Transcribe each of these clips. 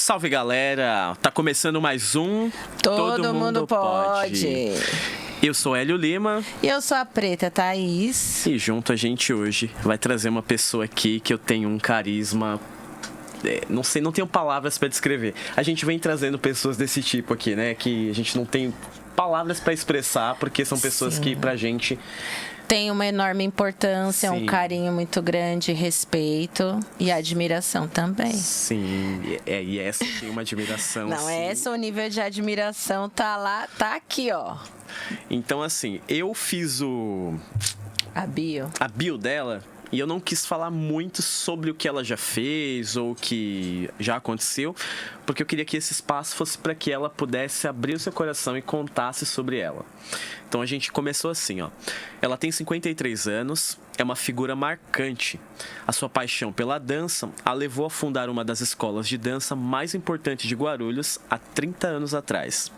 Salve, galera! Tá começando mais um Todo mundo pode. Eu sou Hélio Lima. E eu sou a Preta Thaís. E junto a gente hoje vai trazer uma pessoa aqui que eu tenho um carisma... não sei, não tenho palavras pra descrever. A gente vem trazendo pessoas desse tipo aqui, né? Que a gente não tem palavras pra expressar, porque são pessoas Sim. que pra gente... Tem uma enorme importância, Sim. um carinho muito grande, respeito e admiração também. Sim, e essa tem uma admiração. Não, assim. esse o nível de admiração tá lá, tá aqui, ó. Então, assim, eu fiz A bio. a bio dela e eu não quis falar muito sobre o que ela já fez ou o que já aconteceu, porque eu queria que esse espaço fosse para que ela pudesse abrir o seu coração e contasse sobre ela. Então a gente começou assim, ó. Ela tem 53 anos, é uma figura marcante. A sua paixão pela dança a levou a fundar uma das escolas de dança mais importantes de Guarulhos há 30 anos atrás.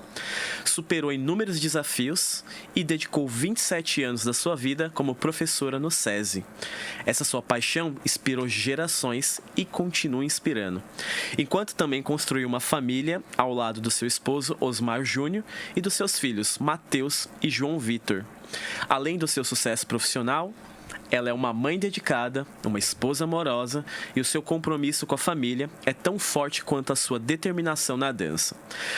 Superou inúmeros desafios e dedicou 27 anos da sua vida como professora no SESI. Essa sua paixão inspirou gerações e continua inspirando. Enquanto também construiu uma família ao lado do seu esposo Osmar Júnior e dos seus filhos Matheus e João Vitor. Além do seu sucesso profissional, ela é uma mãe dedicada, uma esposa amorosa e o seu compromisso com a família é tão forte quanto a sua determinação na dança.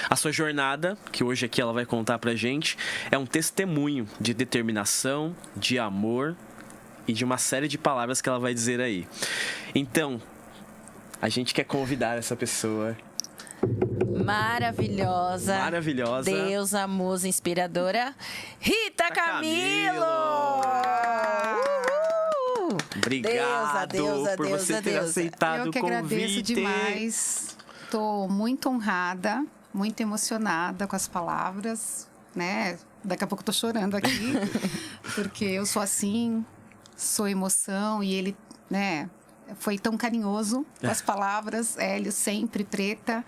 A sua jornada, que hoje aqui ela vai contar pra gente, é um testemunho de determinação, de amor e de uma série de palavras que ela vai dizer aí. Então, a gente quer convidar essa pessoa... Maravilhosa. Deusa, musa, inspiradora. Rita Camilo! Obrigado por você ter aceitado o convite. Eu que agradeço demais. Estou muito honrada, muito emocionada com as palavras, né? Daqui a pouco estou chorando aqui, porque eu sou assim, sou emoção e ele, né? Foi tão carinhoso com as palavras. Hélio, sempre, Preta.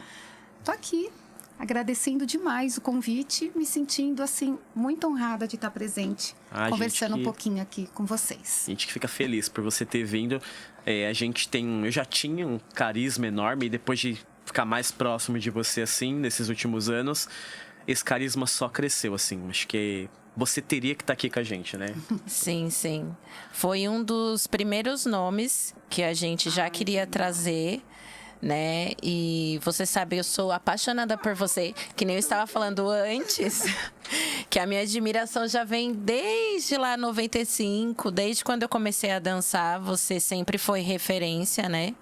Estou aqui, agradecendo demais o convite, me sentindo, assim, muito honrada de estar presente, conversando um pouquinho aqui com vocês. A gente que fica feliz por você ter vindo. Eu já tinha um carisma enorme e depois de ficar mais próximo de você, assim, nesses últimos anos, esse carisma só cresceu, assim. Acho que você teria que estar aqui com a gente, né? Sim, sim. Foi um dos primeiros nomes que a gente já queria trazer, né? E você sabe, eu sou apaixonada por você, que nem eu estava falando antes, que a minha admiração já vem desde lá 95, desde quando eu comecei a dançar, você sempre foi referência, né?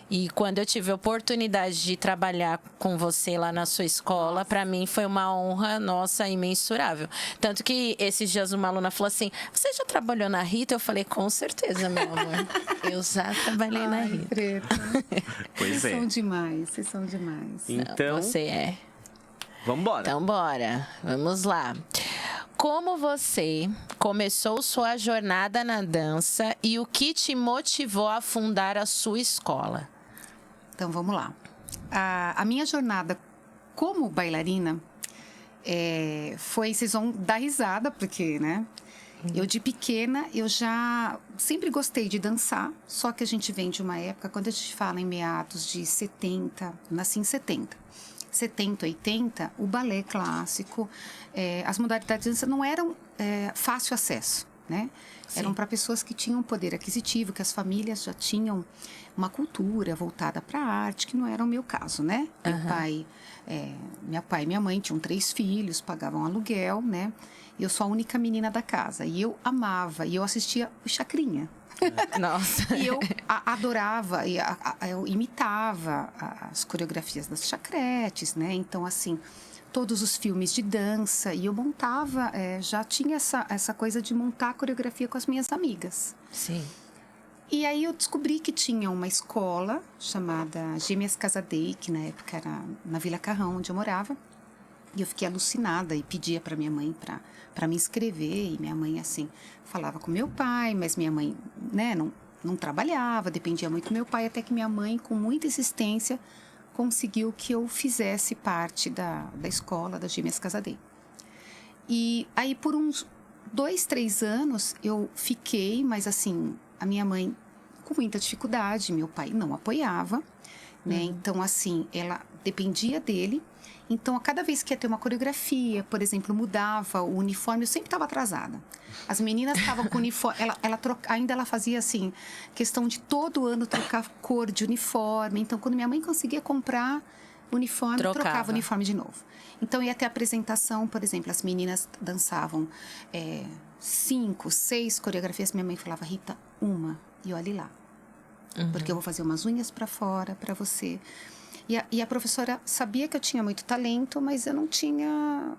E quando eu tive a oportunidade de trabalhar com você lá na sua escola, para mim foi uma honra, nossa, imensurável. Tanto que esses dias uma aluna falou assim, você já trabalhou na Rita? Eu falei, com certeza, meu amor. Eu já trabalhei na Rita. Preta. Pois Vocês são demais, vocês são demais. Então, você é. Vambora. Então, bora. Vamos lá. Como você começou sua jornada na dança e o que te motivou a fundar a sua escola? Então, vamos lá. A minha jornada como bailarina foi... Vocês vão dar risada, porque, né? Eu, de pequena, eu já sempre gostei de dançar, só que a gente vem de uma época, quando a gente fala em meados de 70, nasci em 70, 80, o balé clássico, as modalidades de dança não eram fácil acesso, né? Sim. Eram para pessoas que tinham poder aquisitivo, que as famílias já tinham uma cultura voltada para a arte, que não era o meu caso, né? Meu pai e minha mãe tinham 3 filhos, pagavam aluguel, né? E eu sou a única menina da casa. E eu amava, e eu assistia o Chacrinha. Nossa. E eu adorava, eu imitava as coreografias das chacretes, né? Então, assim, todos os filmes de dança. E eu montava, já tinha essa coisa de montar a coreografia com as minhas amigas. Sim. E aí eu descobri que tinha uma escola chamada Gêmeas Casadei, que na época era na Vila Carrão, onde eu morava. E eu fiquei alucinada e pedia para minha mãe para me inscrever. E minha mãe, assim, falava com meu pai, mas minha mãe, né, não trabalhava, dependia muito do meu pai, até que minha mãe, com muita insistência, conseguiu que eu fizesse parte da escola das Gêmeas Casadei. E aí, por uns 2, 3 anos, eu fiquei, mas assim, a minha mãe com muita dificuldade, meu pai não apoiava. né? Então, assim, ela dependia dele. Então, a cada vez que ia ter uma coreografia, por exemplo, mudava o uniforme, eu sempre estava atrasada. As meninas estavam com o uniforme, ainda ela fazia assim, questão de todo ano trocar cor de uniforme. Então, quando minha mãe conseguia comprar uniforme, trocava o uniforme de novo. Então, ia ter apresentação, por exemplo, as meninas dançavam 5, 6 coreografias. Minha mãe falava, Rita, uma, e olhe lá. Porque eu vou fazer umas unhas para fora para você. E a professora sabia que eu tinha muito talento, mas eu não tinha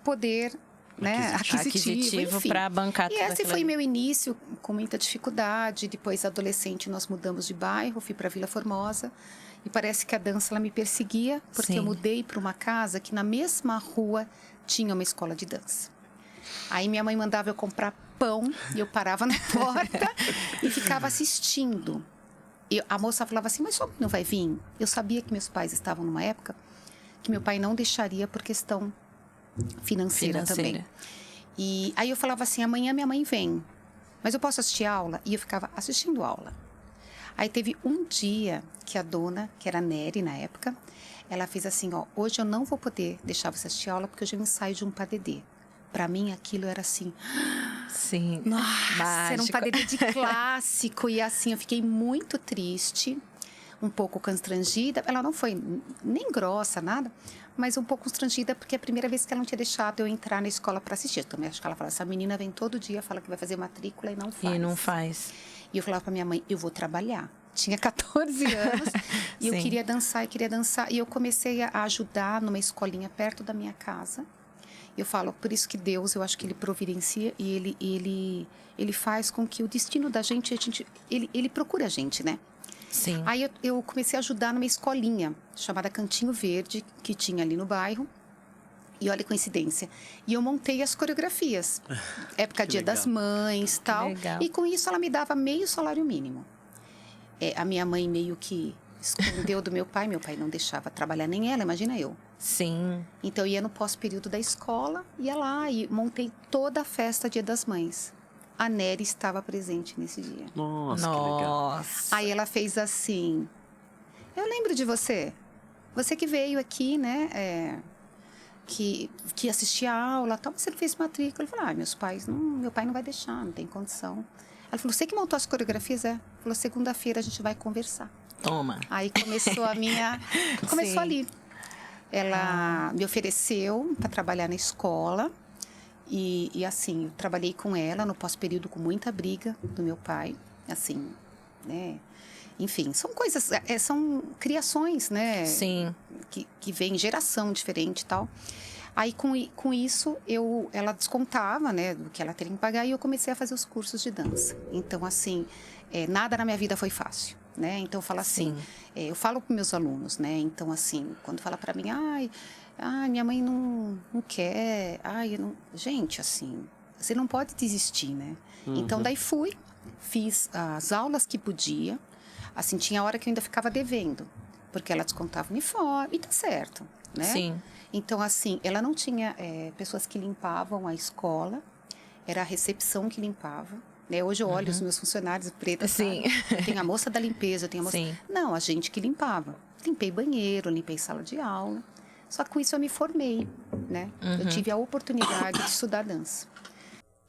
poder, né, aquisitivo para bancar tudo. E esse foi meu início, com muita dificuldade. Depois, adolescente, nós mudamos de bairro, fui para Vila Formosa. E parece que a dança ela me perseguia, porque eu mudei para uma casa que na mesma rua tinha uma escola de dança. Aí minha mãe mandava eu comprar pão e eu parava na porta e ficava assistindo. A moça falava assim, mas sua mãe não vai vir? Eu sabia que meus pais estavam numa época que meu pai não deixaria por questão financeira. Também. E aí eu falava assim, amanhã minha mãe vem, mas eu posso assistir aula? E eu ficava assistindo aula. Aí teve um dia que a dona, que era a Nery na época, ela fez assim, hoje eu não vou poder deixar você assistir aula porque hoje é um ensaio de um padedê. Para mim aquilo era assim... Sim, nossa, mágico. era um padedê de clássico. E assim, eu fiquei muito triste, um pouco constrangida. Ela não foi nem grossa, nada, mas um pouco constrangida porque é a primeira vez que ela não tinha deixado eu entrar na escola para assistir. Também acho que ela falava, essa menina vem todo dia, fala que vai fazer matrícula e não faz. E não faz. E eu falava para minha mãe, eu vou trabalhar. Tinha 14 anos e eu queria dançar. E eu comecei a ajudar numa escolinha perto da minha casa. Eu falo, por isso que Deus, eu acho que Ele providencia e Ele faz com que o destino da gente, Ele procura a gente, né? Sim. Aí eu comecei a ajudar numa escolinha chamada Cantinho Verde, que tinha ali no bairro. E olha a coincidência. E eu montei as coreografias. Época Dia das Mães, tal. Legal. E com isso ela me dava meio salário mínimo. A minha mãe meio que escondeu do meu pai. Meu pai não deixava trabalhar nem ela, imagina eu. Sim. Então, eu ia no pós-período da escola, ia lá e montei toda a festa Dia das Mães. A Nery estava presente nesse dia. Nossa, que legal. Aí ela fez assim, eu lembro de você. Você que veio aqui, né, que assistia a aula, tal, você fez matrícula. Eu falei, meu pai não vai deixar, não tem condição. Ela falou, você que montou as coreografias? Falou, segunda-feira a gente vai conversar. Toma. Aí começou a minha... Começou ali. Ela me ofereceu para trabalhar na escola e assim, eu trabalhei com ela no pós-período com muita briga do meu pai, assim, né? Enfim, são coisas, são criações, né? Sim. Que vem geração diferente e tal. Aí, com isso, ela descontava, né, do que ela teria que pagar e eu comecei a fazer os cursos de dança. Então, assim, nada na minha vida foi fácil. Né? Então, eu falo assim, eu falo com meus alunos, né? Então, assim, quando fala para mim, ai, minha mãe não quer, gente, assim, você não pode desistir, né? Então, daí fiz as aulas que podia, assim, tinha hora que eu ainda ficava devendo, porque ela descontava o uniforme, e tá certo, né? Sim. Então, assim, ela não tinha pessoas que limpavam a escola, era a recepção que limpava. Né? Hoje eu olho os meus funcionários pretos. Sim. Tem a moça da limpeza, tem a moça... Sim. Não, a gente que limpava. Limpei banheiro, limpei sala de aula. Só que com isso eu me formei, né? Eu tive a oportunidade de estudar dança.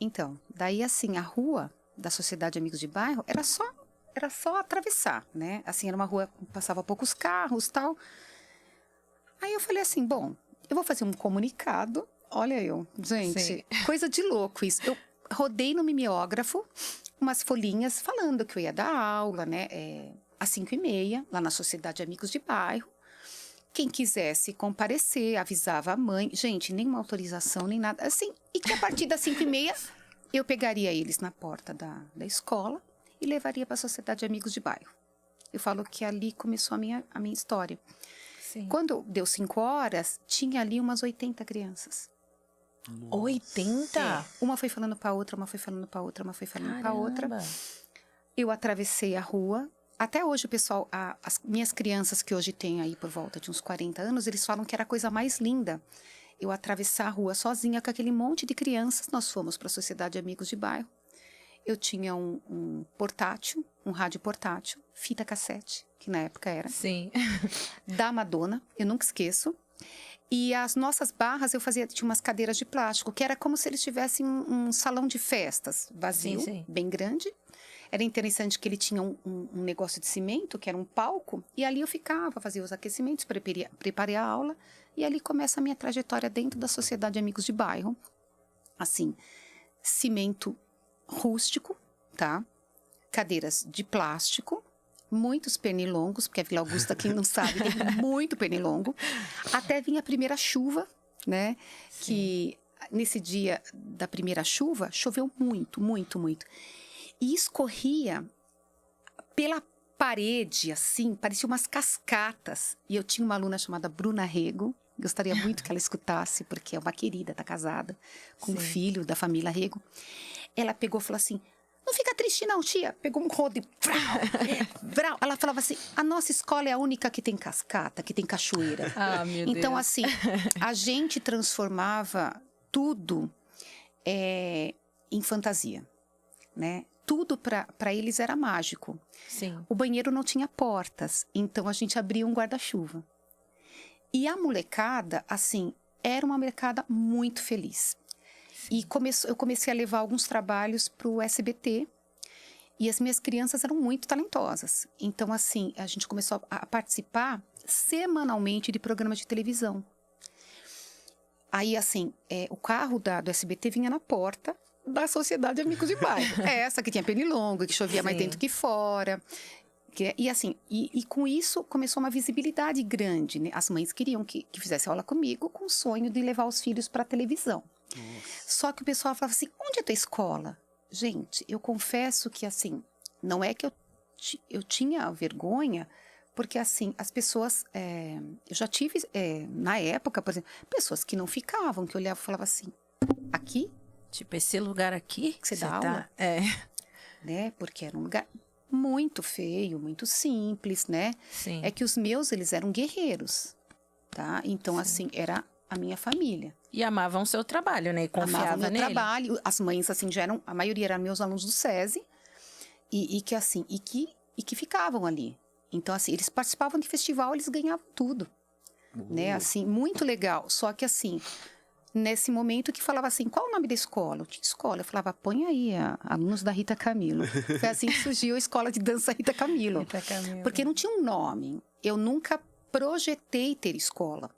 Então, daí assim, a rua da Sociedade Amigos de Bairro era só atravessar, né? Assim, era uma rua que passava poucos carros, tal. Aí eu falei assim, bom, eu vou fazer um comunicado. Olha eu, gente, coisa de louco isso. Eu rodei no mimeógrafo umas folhinhas falando que eu ia dar aula, né? Às 5h30, lá na Sociedade Amigos de Bairro. Quem quisesse comparecer, avisava a mãe. Gente, nenhuma autorização, nem nada. Assim, e que a partir das 5h30, eu pegaria eles na porta da escola e levaria para a Sociedade Amigos de Bairro. Eu falo que ali começou a minha história. Sim. Quando deu 5 horas, tinha ali umas 80 crianças. 80? Uma foi falando para outra, uma foi falando para outra, uma foi falando para outra. Eu atravessei a rua. Até hoje o pessoal, as minhas crianças que hoje têm aí por volta de uns 40 anos, eles falam que era a coisa mais linda. Eu atravessar a rua sozinha com aquele monte de crianças. Nós fomos para a Sociedade Amigos de Bairro. Eu tinha um portátil, um rádio portátil, fita cassete, que na época era, Sim. da Madonna, eu nunca esqueço. E as nossas barras tinha umas cadeiras de plástico, que era como se eles tivessem um salão de festas vazio, Sim. bem grande. Era interessante que ele tinha um negócio de cimento, que era um palco, e ali eu ficava, fazia os aquecimentos, preparei a aula, e ali começa a minha trajetória dentro da Sociedade Amigos de Bairro. Assim, cimento rústico, tá? Cadeiras de plástico, muitos pernilongos, porque a Vila Augusta, quem não sabe, tem muito pernilongo. Até vinha a primeira chuva, né? Sim. Que nesse dia da primeira chuva, choveu muito, muito, muito. E escorria pela parede, assim, parecia umas cascatas. E eu tinha uma aluna chamada Bruna Rego, gostaria muito que ela escutasse, porque é uma querida, tá casada, com um filho da família Rego. Ela pegou e falou assim, não fica triste não, tia. Pegou um rodo e... Vrau. Ela falava assim, a nossa escola é a única que tem cascata, que tem cachoeira. Ah, meu Deus. Então, assim, a gente transformava tudo em fantasia, né? Tudo para eles era mágico. Sim. O banheiro não tinha portas, então a gente abria um guarda-chuva. E a molecada, assim, era uma molecada muito feliz. E eu comecei a levar alguns trabalhos para o SBT. E as minhas crianças eram muito talentosas. Então, assim, a gente começou a participar semanalmente de programas de televisão. Aí, assim, o carro do SBT vinha na porta da Sociedade Amigos de Bairro. Essa que tinha pernilongo, que chovia mais dentro que fora. E assim, e com isso começou uma visibilidade grande, né? As mães queriam que fizesse aula comigo com o sonho de levar os filhos para a televisão. Nossa. Só que o pessoal falava assim, onde é a tua escola? Gente, eu confesso que assim, não é que eu tinha vergonha, porque assim, as pessoas, eu já tive, na época, por exemplo, pessoas que não ficavam, que olhavam e falavam assim, aqui? Tipo, esse lugar aqui que você dá aula? Né? Porque era um lugar muito feio, muito simples, né? Sim. É que os meus, eles eram guerreiros, tá? Então, Sim. assim, era a minha família. E amavam o seu trabalho, né? E confiavam amavam nele. meu trabalho. As mães, assim, a maioria eram meus alunos do SESI. E que ficavam ali. Então, assim, eles participavam de festival, eles ganhavam tudo. Né? Assim, muito legal. Só que, assim, nesse momento que falava assim, qual o nome da escola? Eu tinha escola. Eu falava, põe aí, alunos da Rita Camilo. Foi assim que surgiu a escola de dança Rita Camilo. Rita Camilo. Porque não tinha um nome. Eu nunca projetei ter escola.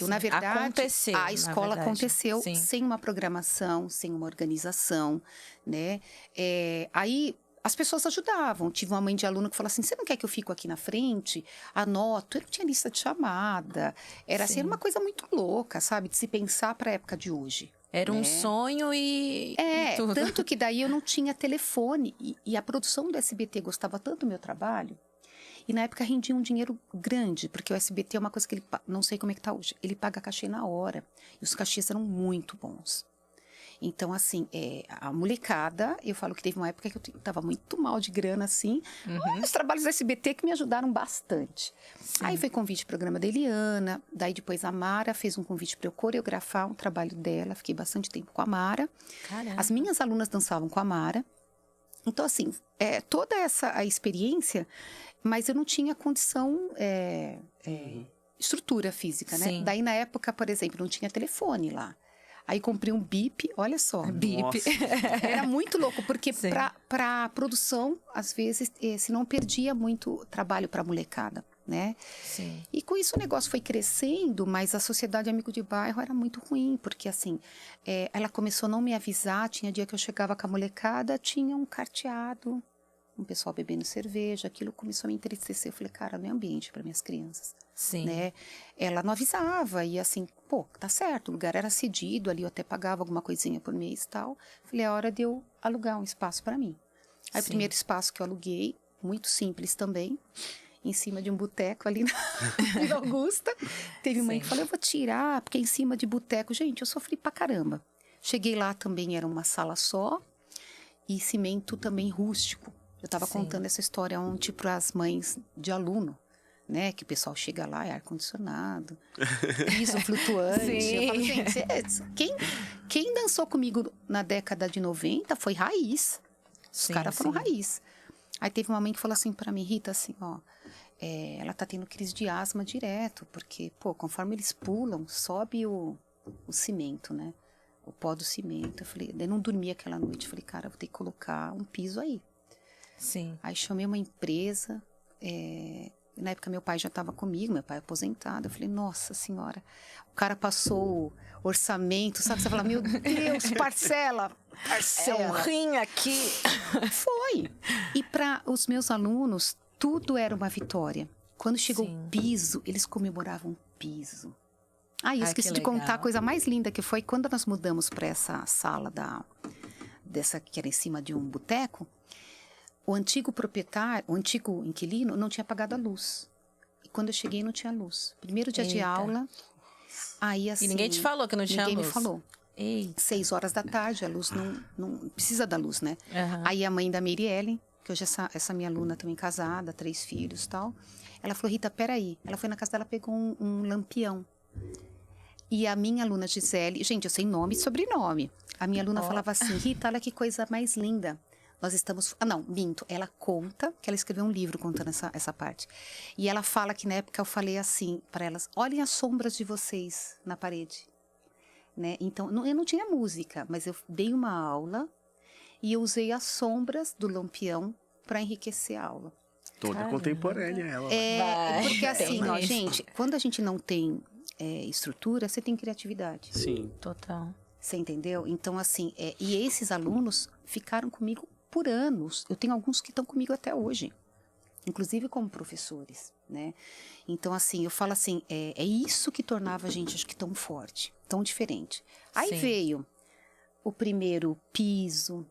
Eu, na verdade, aconteceu, a escola aconteceu Sim. sem uma programação, sem uma organização, né? Aí as pessoas ajudavam. Tive uma mãe de aluno que falou assim, você não quer que eu fique aqui na frente? Anoto. Eu não tinha lista de chamada. Era assim, uma coisa muito louca, sabe? De se pensar para a época de hoje. Era um sonho e tudo. Tanto que daí eu não tinha telefone. E a produção do SBT gostava tanto do meu trabalho. E na época rendia um dinheiro grande, porque o SBT é uma coisa que ele, não sei como é que tá hoje, ele paga cachê na hora. E os cachês eram muito bons. Então, assim, a molecada, eu falo que teve uma época que eu tava muito mal de grana, assim. Os trabalhos do SBT que me ajudaram bastante. Sim. Aí foi convite pro programa da Eliana, daí depois a Mara fez um convite para eu coreografar um trabalho dela. Fiquei bastante tempo com a Mara. Caramba. As minhas alunas dançavam com a Mara. Então, assim, toda a experiência, mas eu não tinha condição, estrutura física, né? Sim. Daí, na época, por exemplo, não tinha telefone lá. Aí, comprei um bip, olha só. Bip. Era muito louco, porque para produção, às vezes, se não perdia muito trabalho para a molecada, né? Sim. E com isso o negócio foi crescendo, mas a Sociedade Amigo de Bairro era muito ruim, porque assim, ela começou a não me avisar, tinha dia que eu chegava com a molecada, tinha um carteado, um pessoal bebendo cerveja, aquilo começou a me entristecer. Eu falei, cara, não é ambiente para minhas crianças. Sim. Né? Ela não avisava, e assim, pô, tá certo, o lugar era cedido, ali eu até pagava alguma coisinha por mês e tal. Falei, é hora de eu alugar um espaço para mim. Aí o primeiro espaço que eu aluguei, muito simples também, em cima de um boteco ali na Vila Augusta. Teve mãe que falou, eu vou tirar, porque em cima de boteco, gente, eu sofri pra caramba. Cheguei lá também, era uma sala só, e cimento também rústico. Eu estava contando essa história ontem para as mães de aluno, né? Que o pessoal chega lá, é ar-condicionado, piso flutuante. Sim. Eu falo, gente, quem dançou comigo na década de 90 foi raiz. Os caras foram raiz. Aí teve uma mãe que falou assim pra mim, Rita, assim, ó, ela tá tendo crise de asma direto, porque, pô, conforme eles pulam, sobe o cimento, né? O pó do cimento. Eu falei, eu não dormi aquela noite. Eu falei, cara, eu vou ter que colocar um piso aí. Sim. Aí chamei uma empresa, na época meu pai já estava comigo, meu pai aposentado. Eu falei, nossa senhora, o cara passou o orçamento, sabe? Você fala, meu Deus, parcela. É um rim aqui. Foi. E para os meus alunos, tudo era uma vitória. Quando chegou Sim. o piso, eles comemoravam o piso. Eu Ai, esqueci que de contar legal. a coisa mais linda que foi quando nós mudamos para essa sala dessa que era em cima de um boteco. O antigo proprietário, o antigo inquilino, não tinha apagado a luz. E quando eu cheguei, não tinha luz. Primeiro dia de Eita. aula, aí assim... E ninguém te falou que não tinha ninguém luz? me falou. Eita. 6 horas da tarde, a luz não precisa da luz, né? Aham. Aí a mãe da Mirielle, que hoje essa minha aluna também casada, 3 filhos e tal, ela falou, Rita, peraí. Ela foi na casa dela, pegou um lampião. E a minha aluna Gisele, gente, eu sei nome e sobrenome. A minha aluna falava assim, Rita, olha que coisa mais linda. Nós estamos... Ah, não, minto. Ela conta, que ela escreveu um livro contando essa parte. E ela fala que na época eu falei assim para elas, olhem as sombras de vocês na parede. Né? Então, eu não tinha música, mas eu dei uma aula e eu usei as sombras do lampião para enriquecer a aula. Toda Caramba. contemporânea ela. Vai. Porque assim, ó, Tem gente, quando a gente não tem estrutura, você tem criatividade. Sim. Total. Você entendeu? Então, assim, e esses alunos ficaram comigo por anos. Eu tenho alguns que estão comigo até hoje, inclusive como professores, né? Então, assim, eu falo assim, é isso que tornava a gente, acho que, tão forte, tão diferente. Aí Sim. veio o primeiro piso,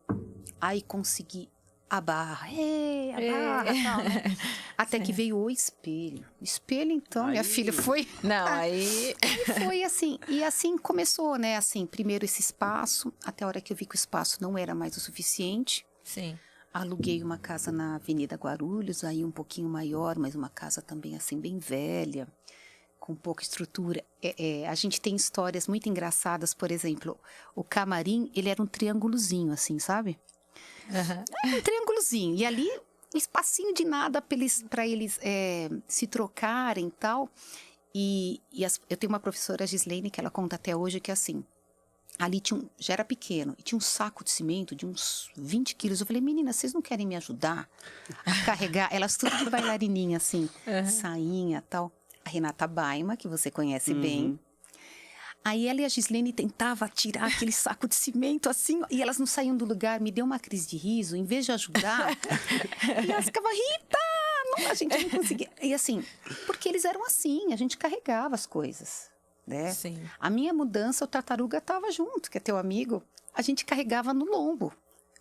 aí consegui a barra, tal, né? Até que veio o espelho. O espelho, então, minha filha, foi... Não, aí... E foi assim, e assim começou, né? Assim, primeiro esse espaço, até a hora que eu vi que o espaço não era mais o suficiente. Sim. Aluguei uma casa na Avenida Guarulhos, aí um pouquinho maior, mas uma casa também assim bem velha, com pouca estrutura. A gente tem histórias muito engraçadas, por exemplo, o camarim, ele era um triângulozinho assim, sabe? Aham. Um triângulozinho, e ali um espacinho de nada para eles se trocarem e tal. Eu tenho uma professora, a Gislaine, que ela conta até hoje que assim, ali já era pequeno, e tinha um saco de cimento de uns 20 quilos. Eu falei, meninas, vocês não querem me ajudar a carregar? Elas tudo de bailarininha, assim, sainha e tal. A Renata Baima, que você conhece bem. Aí ela e a Gislaine tentavam tirar aquele saco de cimento, assim, e elas não saíam do lugar. Me deu uma crise de riso, em vez de ajudar. E elas ficavam, Rita! Não, a gente não conseguia. E assim, porque eles eram assim, a gente carregava as coisas. Né? Sim. A minha mudança, o Tartaruga estava junto, que é teu amigo. A gente carregava no lombo,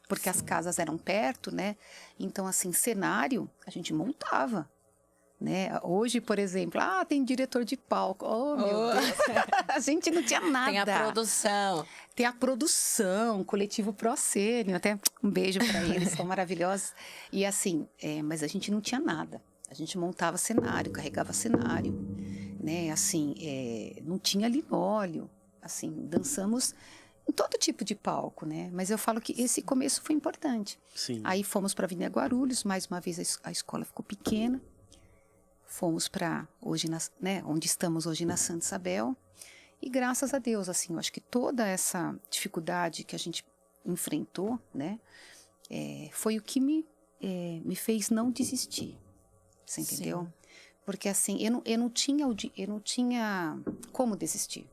porque as casas eram perto, né? Então, assim, cenário, a gente montava, né? Hoje, por exemplo, tem diretor de palco. Oh, meu Deus! A gente não tinha nada. Tem a produção. Tem a produção, coletivo Procênio, até um beijo para eles, são maravilhosos. E assim, mas a gente não tinha nada. A gente montava cenário, carregava cenário, né? Assim, não tinha linóleo, assim, dançamos em todo tipo de palco, né? Mas eu falo que esse começo foi importante. Sim. Aí fomos para a Avenida Guarulhos, mais uma vez a escola ficou pequena. Fomos para hoje, né? Onde estamos hoje na Santa Isabel. E graças a Deus, assim, eu acho que toda essa dificuldade que a gente enfrentou, né? Foi o que me fez não desistir. Você entendeu? Sim. Porque assim, eu não tinha como desistir,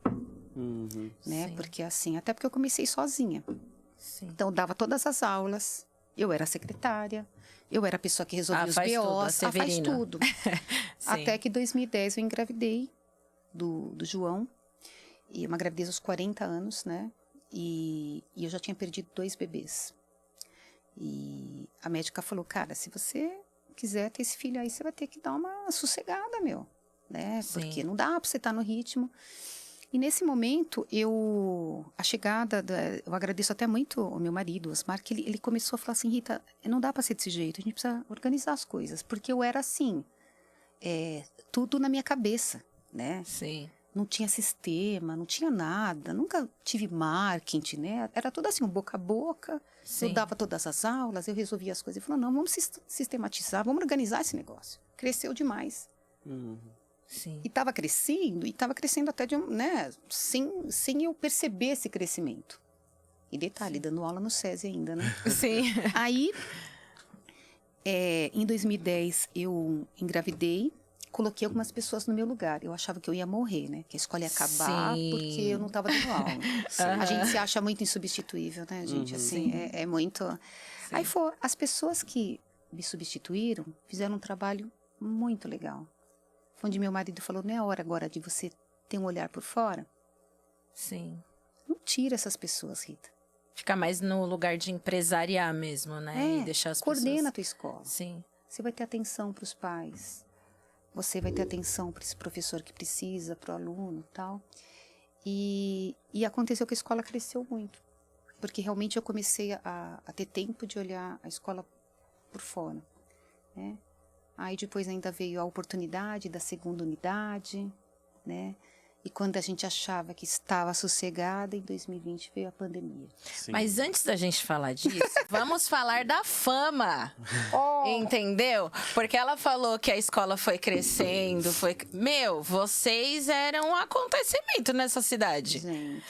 né? Sim. Porque assim, até porque eu comecei sozinha. Sim. Então, eu dava todas as aulas, eu era secretária, eu era a pessoa que resolvia os faz tudo, a BOs, faz Severina. tudo. Sim. Até que em 2010 eu engravidei do João, e uma gravidez aos 40 anos, né? E eu já tinha perdido 2 bebês. E a médica falou, cara, se você quiser ter esse filho aí, você vai ter que dar uma sossegada, meu, né? Sim. Porque não dá pra você estar no ritmo. E nesse momento, eu agradeço até muito ao meu marido, Osmar, que ele começou a falar assim, Rita, não dá pra ser desse jeito, a gente precisa organizar as coisas. Porque eu era assim, tudo na minha cabeça, né? Sim. não tinha sistema, não tinha nada, nunca tive marketing, né? Era tudo assim, um boca a boca. Sim. Eu dava todas as aulas, eu resolvia as coisas. Ele falou, não, vamos sistematizar, vamos organizar esse negócio. Cresceu demais. Sim. E estava crescendo até né, sem eu perceber esse crescimento. E detalhe, dando aula no SESI ainda, né? Sim. Aí, em 2010, eu engravidei, coloquei algumas pessoas no meu lugar. Eu achava que eu ia morrer, né? Que a escola ia acabar porque eu não estava dando aula. A gente se acha muito insubstituível, né, gente? Assim, é muito... Aí as pessoas que me substituíram fizeram um trabalho muito legal. Foi onde meu marido falou, não é hora agora de você ter um olhar por fora? Sim. Não tira essas pessoas, Rita. Ficar mais no lugar de empresariar mesmo, né? E deixar as coordena pessoas... a tua escola. Sim. Você vai ter atenção para os pais. Você vai ter atenção para esse professor que precisa, para o aluno e tal. E aconteceu que a escola cresceu muito. Porque realmente eu comecei a ter tempo de olhar a escola por fora, né? Aí depois ainda veio a oportunidade da segunda unidade, né? E quando a gente achava que estava sossegada, em 2020 veio a pandemia. Sim. Mas antes da gente falar disso, vamos falar da fama. Entendeu? Porque ela falou que a escola foi crescendo, vocês eram um acontecimento nessa cidade. Gente.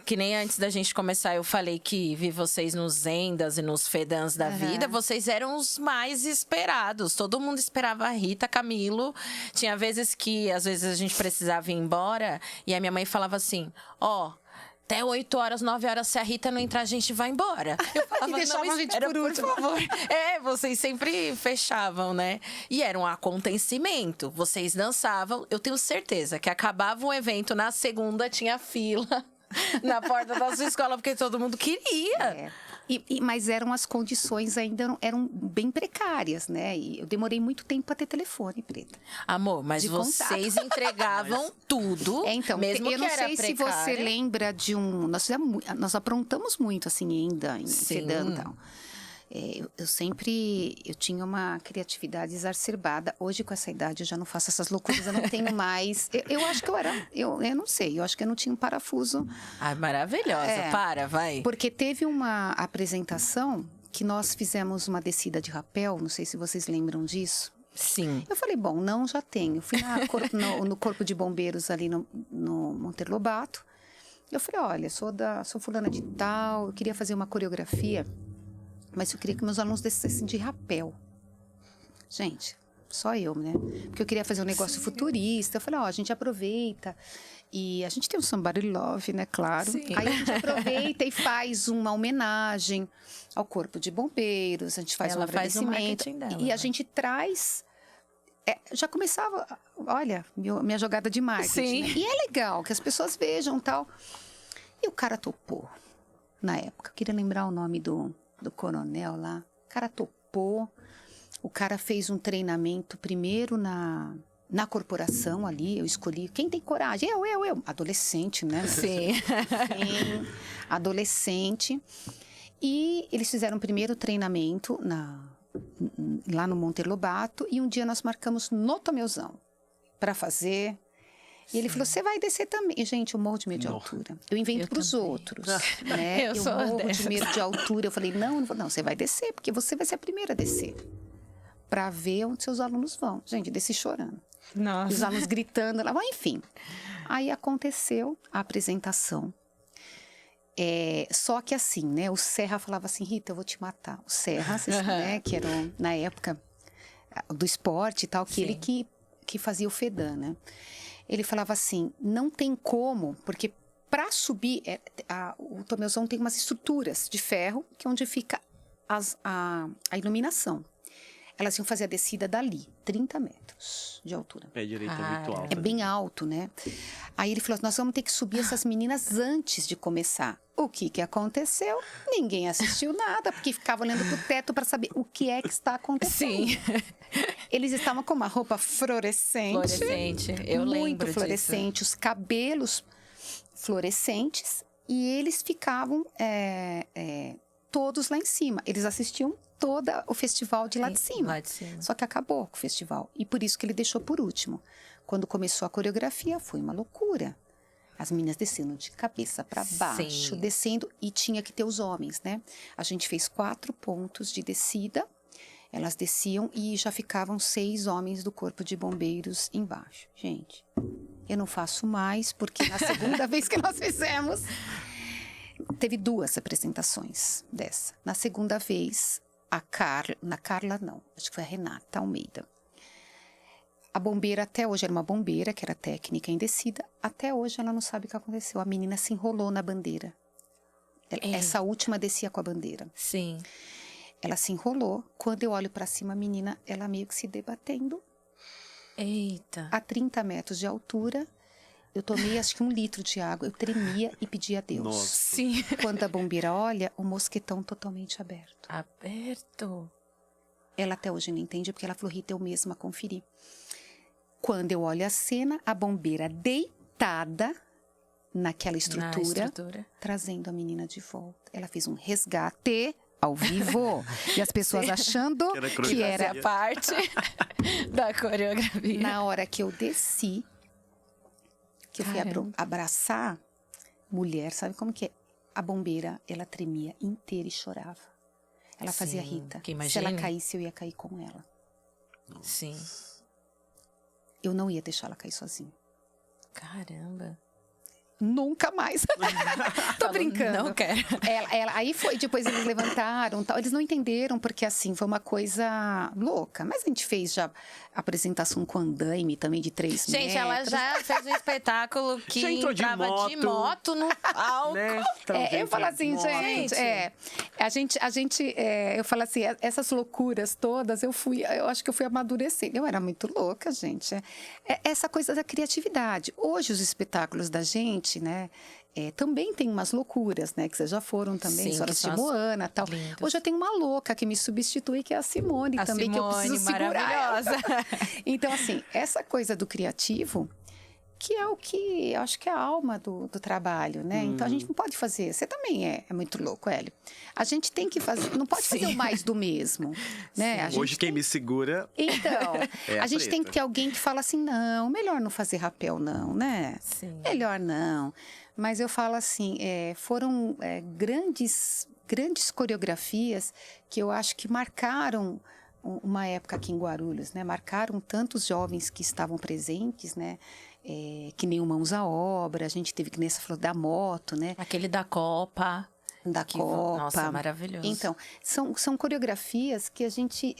Que nem antes da gente começar, eu falei que vi vocês nos Zendas e nos Fedans da vida, vocês eram os mais esperados. Todo mundo esperava a Rita, Camilo. Tinha vezes que, às vezes, a gente precisava ir embora e a minha mãe falava assim, até 8 horas, 9 horas, se a Rita não entrar, a gente vai embora. Eu falava, E deixavam a gente por último. favor. Vocês sempre fechavam, né? E era um acontecimento. Vocês dançavam. Eu tenho certeza que acabava um evento, na segunda tinha fila na porta da sua escola, porque todo mundo queria. Mas as condições ainda eram bem precárias, né? E eu demorei muito tempo para ter telefone, Preta. Amor, mas vocês entregavam tudo, Então, mesmo eu que não era sei precária. se você lembra de nós aprontamos muito, assim, ainda, em Sedan e tal. Eu tinha uma criatividade exacerbada. Hoje, com essa idade, eu já não faço essas loucuras, eu não tenho mais. Eu acho que eu não sei, eu acho que eu não tinha um parafuso. Ai, maravilhosa, vai. Porque teve uma apresentação que nós fizemos uma descida de rapel, não sei se vocês lembram disso. Sim. Eu falei, bom, não, já tenho. Eu fui no Corpo de Bombeiros ali no Monteiro Lobato. Eu falei, olha, sou fulana de tal, eu queria fazer uma coreografia, mas eu queria que meus alunos descessem de rapel. Gente, só eu, né? Porque eu queria fazer um negócio futurista. Eu falei, a gente aproveita. E a gente tem o Somebody Love, né? Claro. Sim. Aí a gente aproveita e faz uma homenagem ao Corpo de Bombeiros. A gente faz um agradecimento. E a gente traz... já começava... Olha, minha jogada de marketing. Né? E é legal que as pessoas vejam e tal. E o cara topou, na época. Eu queria lembrar o nome do coronel lá. O cara topou. O cara fez um treinamento primeiro na corporação ali. Eu escolhi quem tem coragem. Eu. Adolescente, né? Sim. Sim, adolescente. E eles fizeram o primeiro treinamento lá no Monteiro Lobato. E um dia nós marcamos no Tomeuzão para fazer. E ele falou, você vai descer também. E, gente, eu morro de medo de altura. Eu invento para os outros, né? Eu morro de medo de altura. Eu falei, não, você vai descer, porque você vai ser a primeira a descer. Para ver onde seus alunos vão. Gente, desci chorando. Nossa. Os alunos gritando lá. Mas, enfim. Aí aconteceu a apresentação. Só que assim, né? O Serra falava assim, Rita, eu vou te matar. O Serra, né? Que era, na época, do esporte e tal, que ele que fazia o FEDAN, né? Ele falava assim, não tem como, porque para subir, o Tomeuzão tem umas estruturas de ferro, que é onde fica a iluminação. Elas iam fazer a descida dali, 30 metros de altura. Pé direito é muito alto. É bem alto, né? Aí ele falou, nós vamos ter que subir essas meninas antes de começar. O que aconteceu? Ninguém assistiu nada, porque ficava olhando pro teto para saber o que é que está acontecendo. Sim. Eles estavam com uma roupa fluorescente. Eu lembro muito fluorescente, disso. os cabelos fluorescentes. E eles ficavam todos lá em cima. Eles assistiam todo o festival de lá de cima. Lá de cima. Só que acabou com o festival. E por isso que ele deixou por último. Quando começou a coreografia, foi uma loucura. As meninas descendo de cabeça para baixo, Sim. descendo, e tinha que ter os homens, né? A gente fez 4 pontos de descida, elas desciam e já ficavam 6 homens do corpo de bombeiros embaixo. Gente, eu não faço mais, porque na segunda vez que nós fizemos, teve 2 apresentações dessa. Na segunda vez, Carla não, acho que foi a Renata Almeida. A bombeira até hoje era uma bombeira, que era técnica em descida. Até hoje ela não sabe o que aconteceu. A menina se enrolou na bandeira. Essa última descia com a bandeira. Sim. Ela se enrolou. Quando eu olho para cima, a menina, ela meio que se debatendo. Eita. A 30 metros de altura. Eu tomei acho que 1 litro de água. Eu tremia e pedia a Deus. Nossa. Sim. Quando a bombeira olha, o mosquetão totalmente aberto. Aberto. Ela até hoje não entende, porque ela falou, Rita, eu mesma conferi. Quando eu olho a cena, a bombeira deitada naquela estrutura, trazendo a menina de volta. Ela fez um resgate ao vivo. E as pessoas achando que era a parte da coreografia. Na hora que eu desci, que eu fui abraçar, mulher, sabe como que é? A bombeira, ela tremia inteira e chorava. Ela fazia Rita. Se ela caísse, eu ia cair com ela. Sim. Eu não ia deixar ela cair sozinha. Caramba. Nunca mais. Tô brincando. Não quero. Aí foi, depois eles levantaram, tal. Eles não entenderam, porque assim, foi uma coisa louca. Mas a gente fez já apresentação com andaime também de 3 metros. Gente, ela já fez um espetáculo que já entrou de moto no palco. Né? Eu falo assim, gente, eu falo assim, essas loucuras todas, eu acho que eu fui amadurecendo. Eu era muito louca, gente. Essa coisa da criatividade. Hoje, os espetáculos da gente, né? Também tem umas loucuras, né? Que vocês já foram também, Senhora Moana e tal. Lindas. Hoje eu tenho uma louca que me substitui, que é a Simone também, que eu preciso segurar. Maravilhosa. Então, assim, essa coisa do criativo, que é o que eu acho que é a alma do trabalho, né? Então, a gente não pode fazer... Você também é muito louco, Hélio. A gente tem que fazer... Não pode fazer o mais do mesmo, né? Hoje quem me segura... Então, a gente tem que ter alguém que fala assim, não, melhor não fazer rapel não, né? Sim. Melhor não. Mas eu falo assim, foram grandes coreografias que eu acho que marcaram uma época aqui em Guarulhos, né? Marcaram tantos jovens que estavam presentes, né? Que nem o Mãos à Obra, a gente teve que nessa falou da moto, né? Aquele da Copa. Copa. Nossa, maravilhoso. Então, são coreografias que a gente...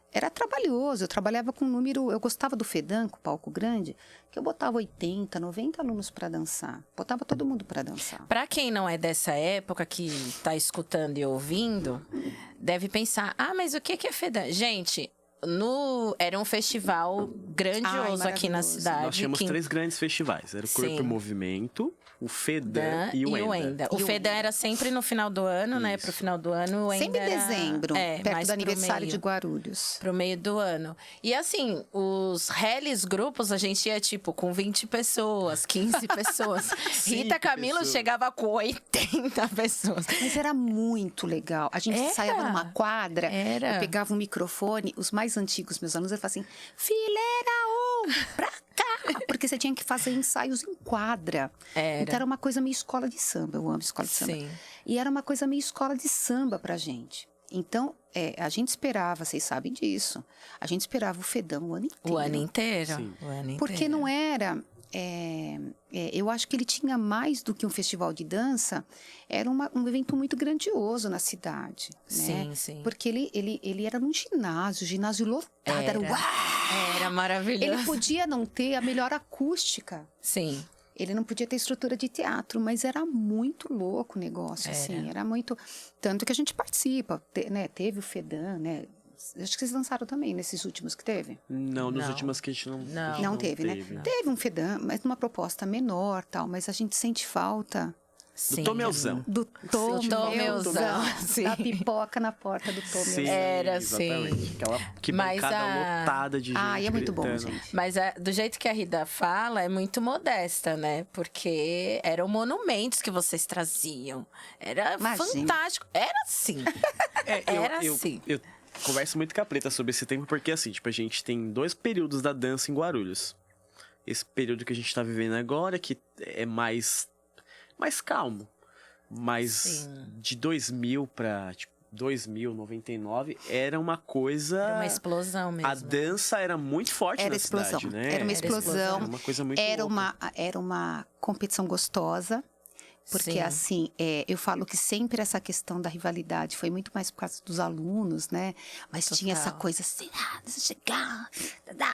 Era trabalhoso, eu trabalhava com um número... Eu gostava do FEDAN, com o palco grande, que eu botava 80, 90 alunos para dançar. Botava todo mundo para dançar. Para quem não é dessa época, que está escutando e ouvindo, deve pensar, mas o que é FEDAN? Gente... Era um festival grandioso aqui na cidade. Nós tínhamos 3 grandes festivais. Era o Corpo em Movimento, o FEDAN e o Enda. O FEDAN era sempre no final do ano, né? Pro final do ano. O Enda sempre em dezembro, perto do aniversário de Guarulhos. Pro meio do ano. E assim, os rallies grupos, a gente ia tipo com 20 pessoas, 15 pessoas. Rita Camilo chegava com 80 pessoas. Mas era muito legal. A gente saía numa quadra, eu pegava um microfone, os mais antigos, meus alunos, eu falava assim, fileira 1, pra cá! Porque você tinha que fazer ensaios em quadra. Então era uma coisa meio escola de samba, eu amo escola de samba. Sim. E era uma coisa meio escola de samba pra gente. Então, a gente esperava, vocês sabem disso, a gente esperava o FEDAN o ano inteiro. O ano inteiro. Sim. O ano inteiro. Porque não era... eu acho que ele tinha mais do que um festival de dança, era um evento muito grandioso na cidade. Sim, né? sim. Porque ele era num ginásio lotado, era uau! Era maravilhoso. Ele podia não ter a melhor acústica. Sim. Ele não podia ter estrutura de teatro, mas era muito louco o negócio, assim, era muito... Tanto que a gente participa, né? Teve o FEDAN, né? Acho que vocês dançaram também, nesses últimos que teve? Não, nos últimos que a gente não teve, né? Não. Teve um FEDAN, mas numa proposta menor, tal, mas a gente sente falta... Do Tomelzão. Do Tomelzão. Sim. Da pipoca na porta do Tomelzão. Sim, Era, exatamente. sim. Aquela que bancada lotada de gente. É muito bom, gritando. gente. Mas do jeito que a Rida fala, é muito modesta, né? Porque eram monumentos que vocês traziam. Era fantástico. Era assim. Era assim. Eu converso muito com a Preta sobre esse tempo, porque assim, tipo, a gente tem 2 períodos da dança em Guarulhos. esse período que a gente tá vivendo agora, que é mais calmo. Mas Sim. de 2000 pra, tipo, 2000, 99, era uma coisa... Era uma explosão mesmo. A dança era muito forte Era na explosão. cidade, né? Era uma explosão. Era uma coisa muito Era louca. era uma competição gostosa. Porque, Sim. assim, eu falo que sempre essa questão da rivalidade foi muito mais por causa dos alunos, né? Mas tinha essa Total. coisa assim, deixa eu chegar,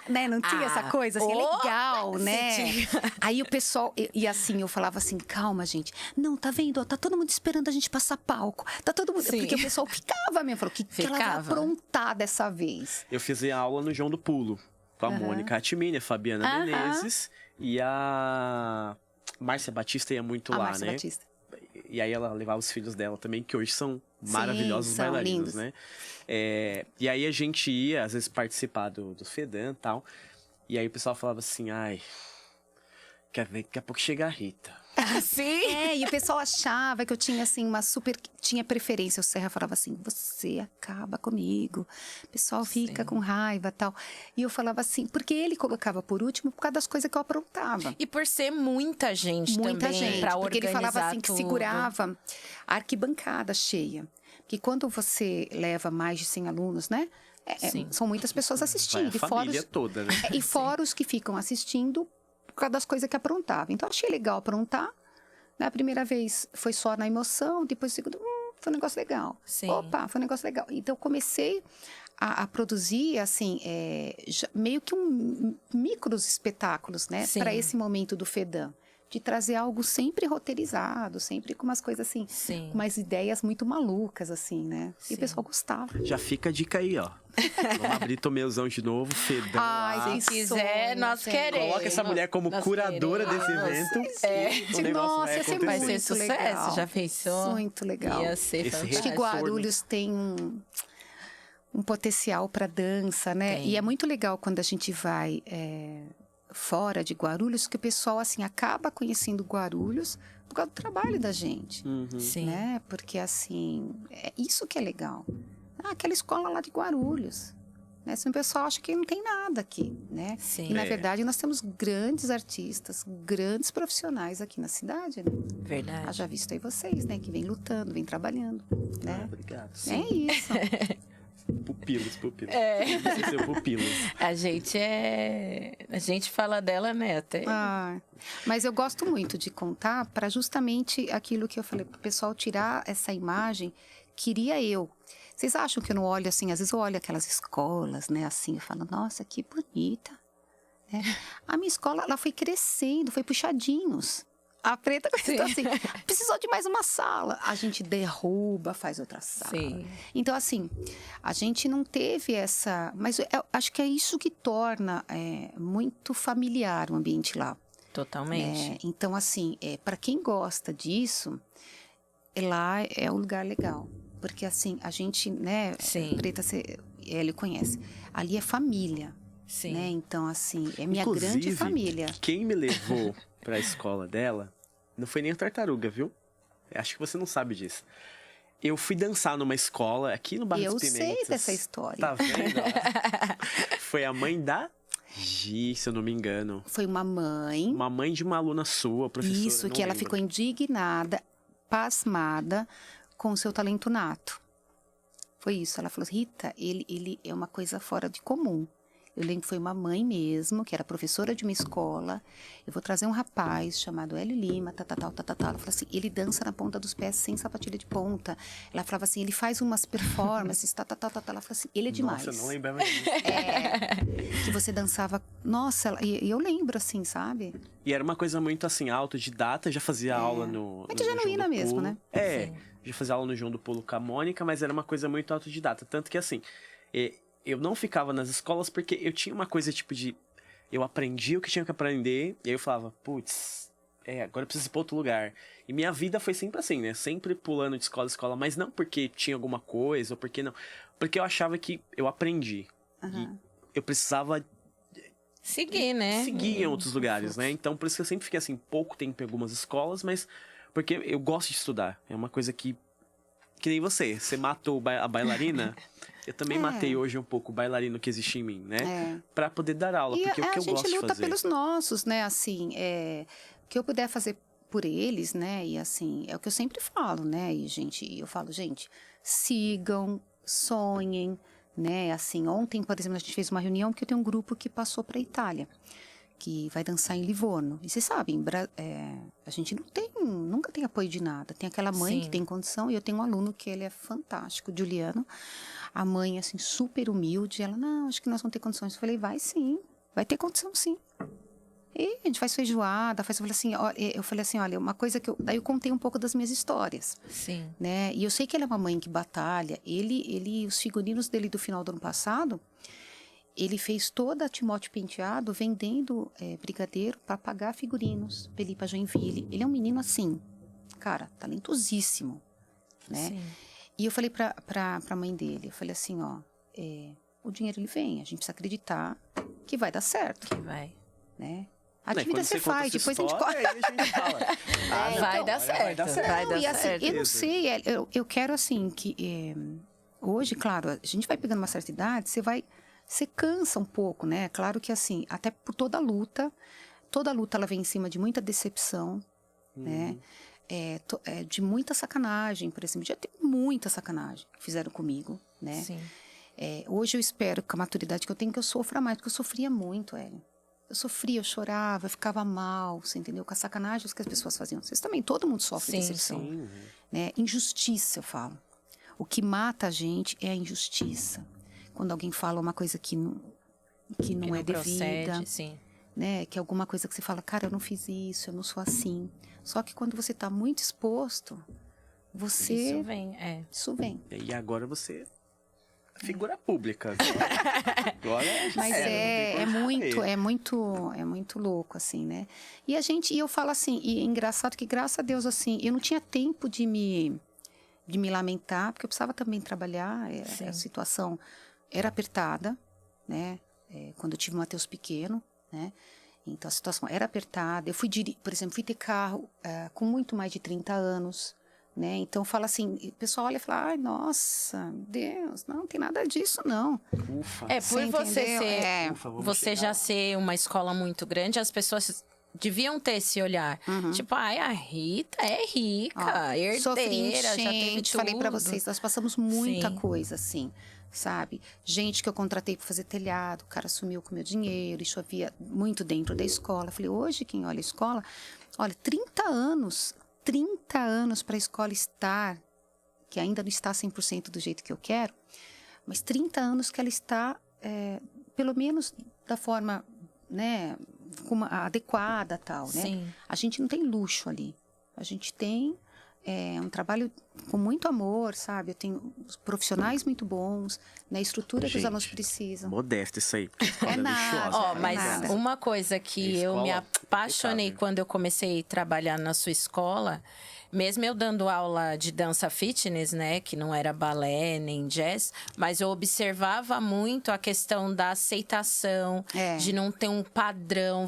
né? Não tinha essa coisa, assim, oh, legal, né? sim. Aí o pessoal, e assim, eu falava assim, calma, gente. Não, tá vendo? Ó, tá todo mundo esperando a gente passar palco. Tá todo mundo... Sim. Porque o pessoal ficava mesmo, falou, o que ela vai Ficava. aprontar dessa vez? Eu fiz a aula no João do Pulo, com a Mônica Atimini, a Fabiana Aham. Menezes e a Márcia Batista ia muito A lá, Márcia né? Batista. E aí ela levava os filhos dela também, que hoje são maravilhosos são bailarinos, lindos. né? E aí a gente ia, às vezes, participar do FEDAN e tal. E aí o pessoal falava assim, ai, quer ver, daqui a pouco chega a Rita. Sim. E o pessoal achava que eu tinha, assim, tinha preferência. O Serra falava assim, você acaba comigo. O pessoal fica Sim. com raiva e tal. E eu falava assim, porque ele colocava por último por causa das coisas que eu aprontava. E por ser muita gente Muita também, gente, pra porque ele falava organizar assim que tudo. segurava a arquibancada cheia. Que quando você leva mais de 100 alunos, né? Sim. São muitas pessoas Vai assistindo. a família toda, né? E fora os que ficam assistindo por causa das coisas que aprontava. Então, eu achei legal aprontar. Na primeira vez foi só na emoção, depois o segundo, foi um negócio legal. Sim. Opa, foi um negócio legal. Então, eu comecei a produzir, assim, meio que micros espetáculos, né? Sim. Para esse momento do FEDAN. De trazer algo sempre roteirizado, sempre com umas coisas assim, Sim. com umas ideias muito malucas, assim, né? E Sim. o pessoal gostava. Já fica a dica aí, ó. Vamos abrir Tomeuzão de novo, FEDAN Ai, lá. que Se quiser, sonho, nós gente. queremos. Coloca essa mulher como Nós curadora queremos. desse evento. Gente, o negócio nossa, vai ia ser acontecer. Vai ser muito sucesso, legal. já pensou? Muito legal. Ia ser Esse fantástico. Acho que Guarulhos tem um potencial para dança, né? Tem. E é muito legal quando a gente vai fora de Guarulhos, que o pessoal, assim, acaba conhecendo Guarulhos por causa do trabalho da gente, Sim. né? Porque, assim, é isso que é legal. Aquela escola lá de Guarulhos, né? Senão o pessoal acha que não tem nada aqui, né? Sim. E, na verdade, nós temos grandes artistas, grandes profissionais aqui na cidade, né? Verdade. Haja visto aí vocês, né? Que vem lutando, vem trabalhando, né? Obrigado. É isso. Pupilos. Vocês são pupilos. A gente fala dela, né, até. Mas eu gosto muito de contar para justamente aquilo que eu falei, para o pessoal tirar essa imagem, queria eu. Vocês acham que eu não olho assim? Às vezes eu olho aquelas escolas, né, assim, eu falo, nossa, que bonita. Né? A minha escola, ela foi crescendo, foi puxadinhos. A Preta então, assim, precisou de mais uma sala. A gente derruba, faz outra sala. Sim. Então, assim, a gente não teve essa... Mas eu acho que é isso que torna muito familiar o ambiente lá. Totalmente. Então, assim, para quem gosta disso, lá é um lugar legal. Porque, assim, a gente, né... Sim. Preta, ele conhece. Ali é família. Sim. Né? Então, assim, é minha Inclusive, grande família. Quem me levou pra escola dela não foi nem a Tartaruga, viu? Acho que você não sabe disso. Eu fui dançar numa escola aqui no Bairro Eu dos Pimentas. sei dessa história. Tá vendo? Foi a mãe da Gi, se eu não me engano. Foi uma mãe. Uma mãe de uma aluna sua, professora. Isso, não que ela lembro. ficou indignada, pasmada com o seu talento nato. Foi isso. Ela falou, Rita, ele é uma coisa fora de comum. Eu lembro que foi uma mãe mesmo, que era professora de uma escola. Eu vou trazer um rapaz chamado Hélio Lima, tal. Ela falou assim, ele dança na ponta dos pés sem sapatilha de ponta. Ela falava assim, ele faz umas performances, tal. Ela falou assim, ele é demais. Nossa, eu não lembrava disso. Que você dançava... Nossa, e eu lembro assim, sabe? E era uma coisa muito assim, autodidata, já fazia aula no. Muito no João genuína do mesmo, Pulo. né? Sim. Já fazia aula no João do Pulo com a Mônica, mas era uma coisa muito autodidata. Tanto que assim, eu não ficava nas escolas porque eu tinha uma coisa tipo de. Eu aprendi o que tinha que aprender, e aí eu falava, putz, agora eu preciso ir pra outro lugar. E minha vida foi sempre assim, né? Sempre pulando de escola em escola, mas não porque tinha alguma coisa, ou porque não. Porque eu achava que eu aprendi. E eu precisava Seguir, né? seguir em outros lugares, né? Então, por isso que eu sempre fiquei assim, pouco tempo em algumas escolas, mas porque eu gosto de estudar. É uma coisa que nem você matou a bailarina, Eu também matei hoje um pouco o bailarino que existe em mim, né? Pra poder dar aula, E porque é o que eu gosto de fazer. a gente luta pelos nossos, né? Assim, o que eu puder fazer por eles, né? E assim, é o que eu sempre falo, né? E, gente, eu falo, gente, sigam, sonhem, né? Assim, ontem, por exemplo, a gente fez uma reunião porque eu tenho um grupo que passou para a Itália, que vai dançar em Livorno. E vocês sabem, a gente nunca tem apoio de nada. Tem aquela mãe que tem condição, e eu tenho um aluno que ele é fantástico, Juliano. A mãe, assim, super humilde. Ela, não, acho que nós vamos ter condições. Eu falei, vai sim, vai ter condição sim. E a gente faz feijoada, eu falei assim, olha, uma coisa daí eu contei um pouco das minhas histórias. Sim. Né? E eu sei que ele é uma mãe que batalha. Os figurinos dele do final do ano passado, ele fez toda a Timóteo Penteado vendendo brigadeiro para pagar figurinos, pra ele ir pra Joinville. Ele é um menino assim, cara, talentosíssimo, né? Sim. E eu falei pra mãe dele, eu falei assim, ó, o dinheiro ele vem, a gente precisa acreditar que vai dar certo. Que vai. Né? A dívida você faz, depois a gente corre. Aí a gente fala. Vai dar certo. Vai dar Assim, certo. eu não sei, eu quero assim que hoje, claro, a gente vai pegando uma certa idade, você cansa um pouco, né? Claro que assim, até por toda luta ela vem em cima de muita decepção, né? De muita sacanagem, por exemplo, já teve muita sacanagem que fizeram comigo, né? Sim. Hoje eu espero, com a maturidade que eu tenho, que eu sofra mais, porque eu sofria muito, Hélio. Eu sofria, eu chorava, eu ficava mal, você entendeu? Com as sacanagens que as pessoas faziam. Vocês também, todo mundo sofre decepção. Sim. Né? Injustiça, eu falo. O que mata a gente é a injustiça. Quando alguém fala uma coisa que não é devida. Procede, sim. Né? Que é alguma coisa que você fala, cara, eu não fiz isso, eu não sou assim. Só que quando você está muito exposto, você... Isso vem. E agora você... figura pública. Agora mas é muito louco, assim, né? E eu falo assim, e é engraçado que, graças a Deus, assim, eu não tinha tempo de me lamentar, porque eu precisava também trabalhar, a situação era apertada, né? Quando eu tive o Matheus pequeno, né? Então a situação era apertada. Eu por exemplo, fui ter carro com muito mais de 30 anos, né? Então fala assim, o pessoal olha e fala, ai, nossa, Deus, não tem nada disso, não. Ufa. Por você já lá. ser uma escola muito grande, as pessoas deviam ter esse olhar. Tipo, ai, a Rita é rica, herdeira, já teve tudo. Falei pra vocês, nós passamos muita coisa, assim, sabe? Gente que eu contratei para fazer telhado, o cara sumiu com meu dinheiro, e chovia muito dentro da escola. Falei, hoje quem olha a escola, olha, 30 anos para a escola estar, que ainda não está 100% do jeito que eu quero, mas 30 anos que ela está, pelo menos da forma, né, adequada, tal, né? Sim. A gente não tem luxo ali. A gente tem um trabalho com muito amor, sabe? Eu tenho profissionais muito bons, né? Estrutura que os alunos precisam. Modesto isso aí. Nada. Mas uma coisa que eu me apaixonei quando eu comecei a trabalhar na sua escola, mesmo eu dando aula de dança fitness, né, que não era balé nem jazz, mas eu observava muito a questão da aceitação, de não ter um padrão.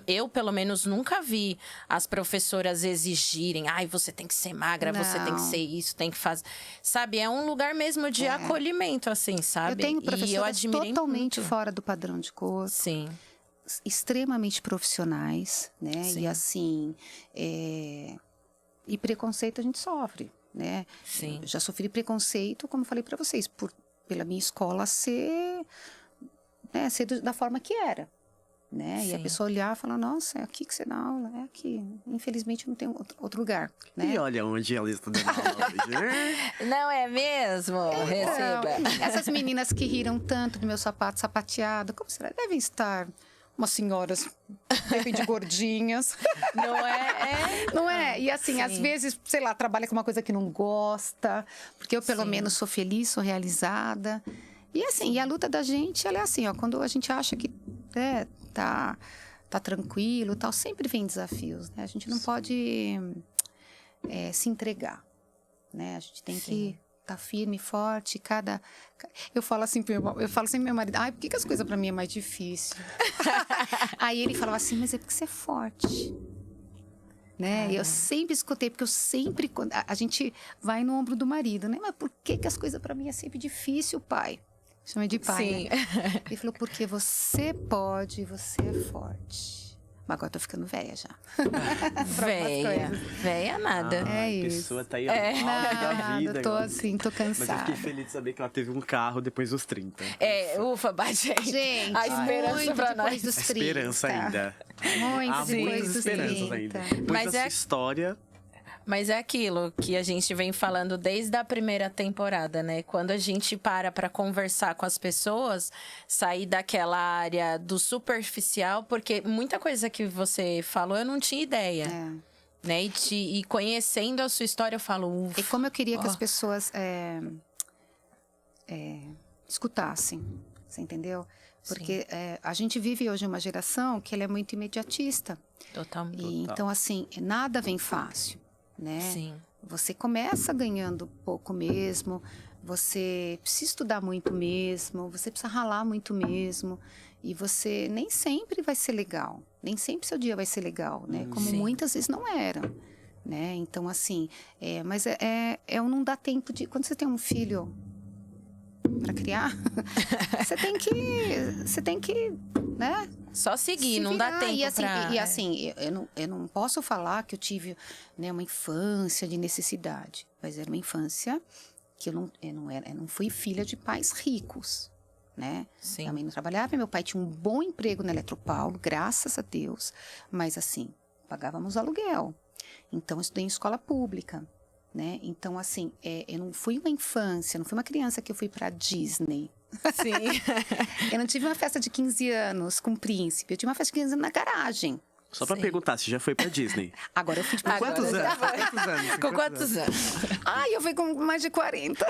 Eu pelo menos nunca vi as professoras exigirem, ai, você tem que ser magra, você tem que ser isso, tem que fazer, sabe? É um lugar mesmo de acolhimento, assim, sabe? Eu tenho professoras totalmente muito. fora do padrão de corpo. Sim. Extremamente profissionais, né? Sim. E assim, e preconceito a gente sofre, né? Sim. Eu já sofri preconceito, como falei para vocês, pela minha escola ser da forma que era, né? Sim. E a pessoa olhar e falar, nossa, é aqui que você dá aula, é aqui. Infelizmente não tem outro lugar, né? E olha onde ela está dando aula hoje. Não é mesmo? Receba. Essas meninas que riram tanto do meu sapato sapateado, como será? Devem estar umas senhoras, de repente, gordinhas. Não é? Não é? E assim, às vezes, sei lá, trabalha com uma coisa que não gosta, porque eu pelo menos sou feliz, sou realizada. E assim, e a luta da gente, ela é assim, ó, quando a gente acha que tá tranquilo, tal, sempre vem desafios, né? A gente não pode se entregar, né? A gente tem que estar firme, forte, eu falo assim pro meu marido, ai, por que as coisas pra mim é mais difícil? Aí ele falava assim, mas é porque você é forte. né? E eu sempre escutei, porque eu sempre... A gente vai no ombro do marido, né? Mas por que as coisas para mim é sempre difícil, pai? Chama de pai, Sim. né? Ele falou, porque você pode, você é forte. Mas agora eu tô ficando velha já. Véia nada. É a isso. pessoa tá aí da vida. Eu tô agora. assim, tô Mas eu cansada. fiquei feliz de saber que ela teve um carro depois dos 30. Ufa, bate aí. Gente, a esperança muito pra depois nós. dos A 30. esperança ainda. Muito Há depois muitas dos esperanças 30. ainda. Depois Mas dessa é- história... Mas é aquilo que a gente vem falando desde a primeira temporada, né? Quando a gente para conversar com as pessoas, sair daquela área do superficial, porque muita coisa que você falou eu não tinha ideia, É. né? E conhecendo a sua história, eu falo, E como eu queria que Ó. as pessoas escutassem, você entendeu? Porque a gente vive hoje uma geração que ela é muito imediatista. totalmente. E, então, assim, nada vem fácil, né? Sim. Você começa ganhando pouco mesmo, você precisa estudar muito mesmo, você precisa ralar muito mesmo. E você nem sempre vai ser legal, nem sempre seu dia vai ser legal, né? Como Sim. muitas vezes não era, né? Então, assim, mas não dá tempo de... Quando você tem um filho para criar, você tem que, né? Só seguir, Se não dá virar. tempo E assim, pra... e assim, eu não posso falar que eu tive, né, uma infância de necessidade, mas era uma infância que eu não fui filha de pais ricos, né? Sim. Minha mãe não trabalhava, meu pai tinha um bom emprego na Eletropaulo, graças a Deus, mas assim, pagávamos aluguel. Então, eu estudei em escola pública, né? Então, assim, eu não fui uma infância, não fui uma criança que eu fui para Disney. Sim. Eu não tive uma festa de 15 anos com o príncipe, eu tive uma festa de 15 anos na garagem. Só pra Sim. perguntar, você já foi pra Disney? Agora eu fui tipo, Agora Quantos já anos? foi. Quantos anos? Com quantos anos? Ai, eu fui com mais de 40.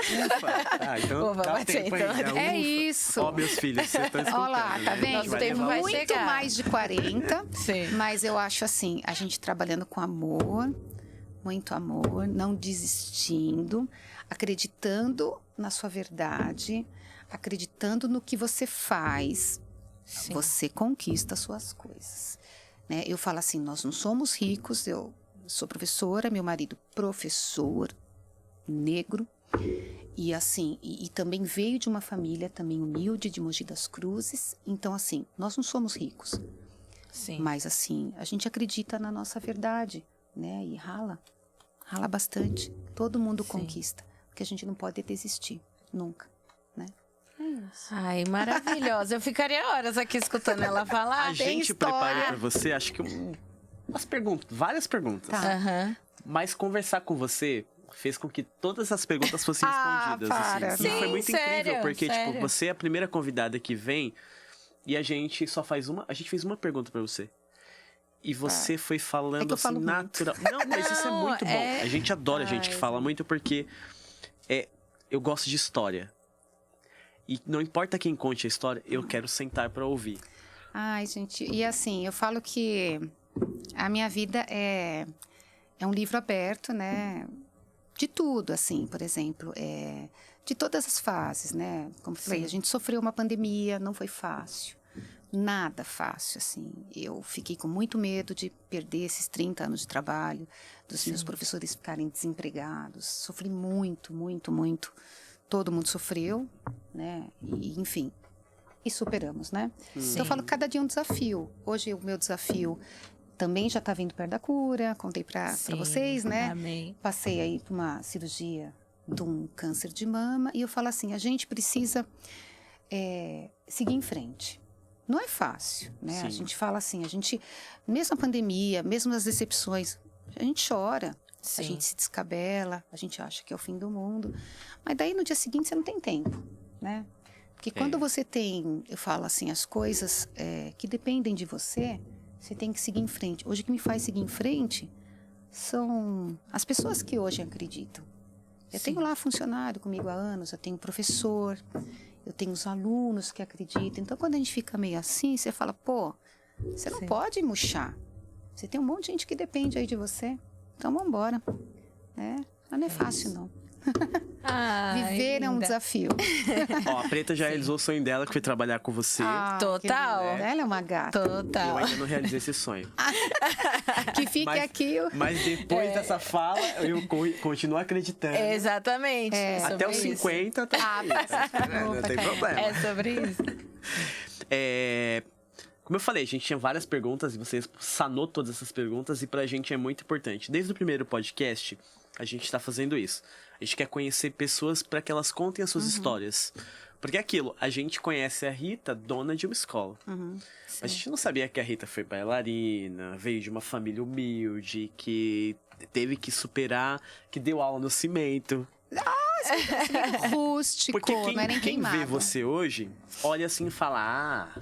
Ah, então Ufa, dá bate tempo então. ainda. É Ufa. isso. Ó, meus filhos, vocês estão escutando. Olha lá, tá né? vendo? A gente Nosso tempo levar vai Muito chegar. mais de 40. Sim. Mas eu acho assim, a gente trabalhando com amor, muito amor, não desistindo, acreditando na sua verdade, acreditando no que você faz, Sim. você conquista as suas coisas. Né? Eu falo assim, nós não somos ricos, eu sou professora, meu marido professor, negro, e assim, e também veio de uma família também humilde, de Mogi das Cruzes, então assim, nós não somos ricos, Sim. mas assim, a gente acredita na nossa verdade, né? E rala bastante, todo mundo Sim. conquista, porque a gente não pode desistir, nunca, né? É isso. Ai, maravilhosa. Eu ficaria horas aqui escutando ela falar. A tem gente história. preparou pra você, acho que umas perguntas, várias perguntas. Tá. Aham. Mas conversar com você fez com que todas as perguntas fossem Ah, respondidas. para. Assim. E Sim, foi muito sério, incrível, porque sério. tipo, você é a primeira convidada que vem e a gente só faz uma. A gente fez uma pergunta pra você. E você foi falando É que eu assim, falo muito. natural. Não, mas isso é Não, muito bom. é- A gente adora gente que Ai, fala muito porque eu gosto de história. E não importa quem conte a história, eu quero sentar pra ouvir. Ai, gente, e assim, eu falo que a minha vida é um livro aberto, né? De tudo, assim, por exemplo, de todas as fases, né? Como eu falei, a gente sofreu uma pandemia, não foi fácil. Nada fácil, assim. Eu fiquei com muito medo de perder esses 30 anos de trabalho, dos meus professores ficarem desempregados. Sofri muito, muito, muito. Todo mundo sofreu, né? E, enfim, e superamos, né? Então eu falo que cada dia é um desafio. Hoje o meu desafio também já está vindo perto da cura, contei para Sim. vocês, né? Amém. Passei aí por uma cirurgia de um câncer de mama e eu falo assim, a gente precisa seguir em frente. Não é fácil, né? Sim. A gente fala assim, mesmo a pandemia, mesmo as decepções, a gente chora. Sim. A gente se descabela, a gente acha que é o fim do mundo. Mas daí no dia seguinte você não tem tempo, né? Porque quando você tem, eu falo assim, as coisas que dependem de você, você tem que seguir em frente. Hoje o que me faz seguir em frente são as pessoas que hoje acreditam. Eu tenho lá funcionário comigo há anos, eu tenho professor, eu tenho os alunos que acreditam. Então quando a gente fica meio assim, você fala, pô, você não pode murchar. Você tem um monte de gente que depende aí de você. Então, vamos embora. Mas não é fácil, isso. não. Ai, Viver é um linda. desafio. Ó, a Preta já realizou o sonho dela, que foi trabalhar com você. Total. Que linda. Ela é uma gata. Eu Total. ainda não realizei esse sonho. Que fique aqui. Mas depois dessa fala, eu continuo acreditando. Exatamente. É. sobre Até os isso. 50, tá aí. Não tem problema. É sobre isso. Como eu falei, a gente tinha várias perguntas e você sanou todas essas perguntas e pra gente é muito importante. Desde o primeiro podcast, a gente tá fazendo isso. A gente quer conhecer pessoas para que elas contem as suas histórias. Porque é aquilo, a gente conhece a Rita, dona de uma escola. A gente não sabia que a Rita foi bailarina, veio de uma família humilde, que teve que superar, que deu aula no cimento. Rústico, Porque não é nem quem vê queimado. você hoje, olha assim e fala,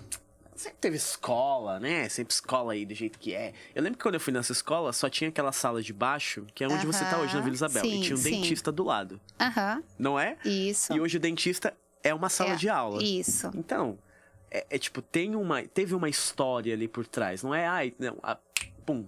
sempre teve escola, né? Sempre escola aí do jeito que é. Eu lembro que quando eu fui nessa escola, só tinha aquela sala de baixo, que é onde você tá hoje, na Vila Isabel. Sim, e tinha um sim. dentista do lado, Aham, não é? isso. E hoje o dentista é uma sala de aula. Isso. Então, tipo, teve uma história ali por trás. Não é, pum,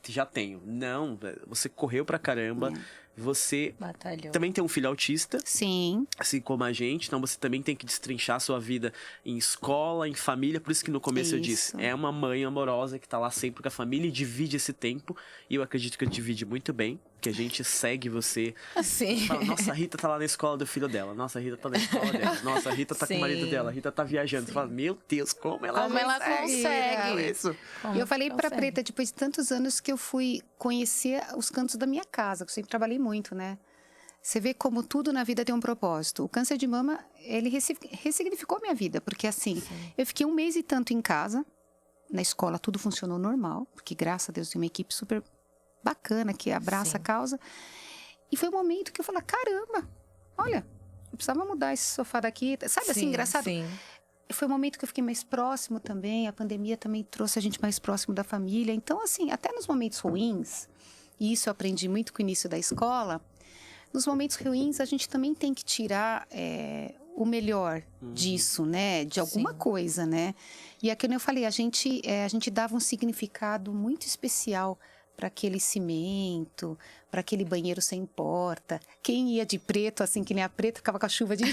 já tenho. Não, você correu pra caramba. Você Batalhou. também tem um filho autista, Sim, assim como a gente, então você também tem que destrinchar a sua vida em escola, em família, por isso que no começo eu disse, Isso. é uma mãe amorosa que tá lá sempre com a família e divide esse tempo, e eu acredito que eu divide muito bem, que a gente segue você, Sim. fala, nossa, a Rita tá lá na escola do filho dela, nossa, a Rita tá na escola dela, nossa, a Rita tá com o marido Sim. dela, a Rita tá viajando, você fala, meu Deus, como ela consegue. isso? E eu falei pra Consegue. Preta, depois de tantos anos que eu fui conhecer os cantos da minha casa, que eu sempre trabalhei muito, né? Você vê como tudo na vida tem um propósito. O câncer de mama, ele ressignificou a minha vida, porque assim, eu fiquei 1 mês e tanto em casa, na escola tudo funcionou normal, porque graças a Deus tem uma equipe super bacana que abraça a causa. E foi um momento que eu falei, caramba, olha, eu precisava mudar esse sofá daqui, sabe assim, engraçado? Sim. Foi um momento que eu fiquei mais próximo também, a pandemia também trouxe a gente mais próximo da família. Então, assim, até nos momentos ruins, e isso eu aprendi muito com o início da escola, nos momentos ruins a gente também tem que tirar o melhor disso, né? De alguma coisa, né? E é que eu falei, a gente dava um significado muito especial para aquele cimento, para aquele banheiro sem porta. Quem ia de preto, assim, que nem a Preta, ficava com a chuva de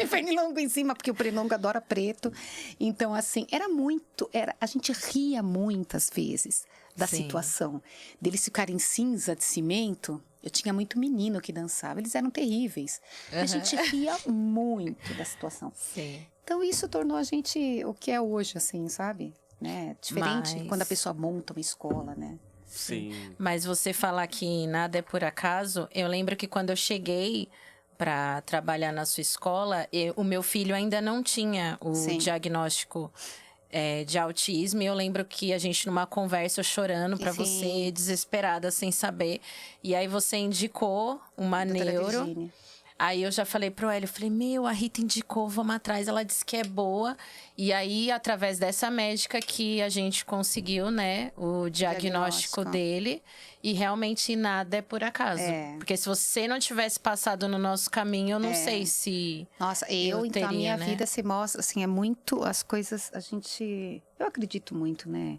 pernilongo em cima, porque o pernilongo adora preto. Então, assim, a gente ria muitas vezes da Sim. situação. Deles ficarem cinza de cimento. Eu tinha muito menino que dançava, eles eram terríveis. A gente ria muito da situação. Sim. Então, isso tornou a gente o que é hoje, assim, sabe? Né? Diferente Mas- quando a pessoa monta uma escola, né? Sim. Mas você falar que nada é por acaso, eu lembro que quando eu cheguei para trabalhar na sua escola, o meu filho ainda não tinha o Sim. diagnóstico de autismo. E eu lembro que a gente, numa conversa, eu chorando para Sim. você, desesperada, sem saber. E aí você indicou uma Doutora neuro. Virgínia. Aí eu já falei pro Hélio, falei, a Rita indicou, vamos atrás, ela disse que é boa. E aí, através dessa médica que a gente conseguiu, né, o diagnóstico Diagnóstico. dele. E realmente nada é por acaso. É. Porque se você não tivesse passado no nosso caminho, eu não sei se... Nossa, Eu então a teria, minha né? vida se mostra, assim, é muito, as coisas, eu acredito muito, né?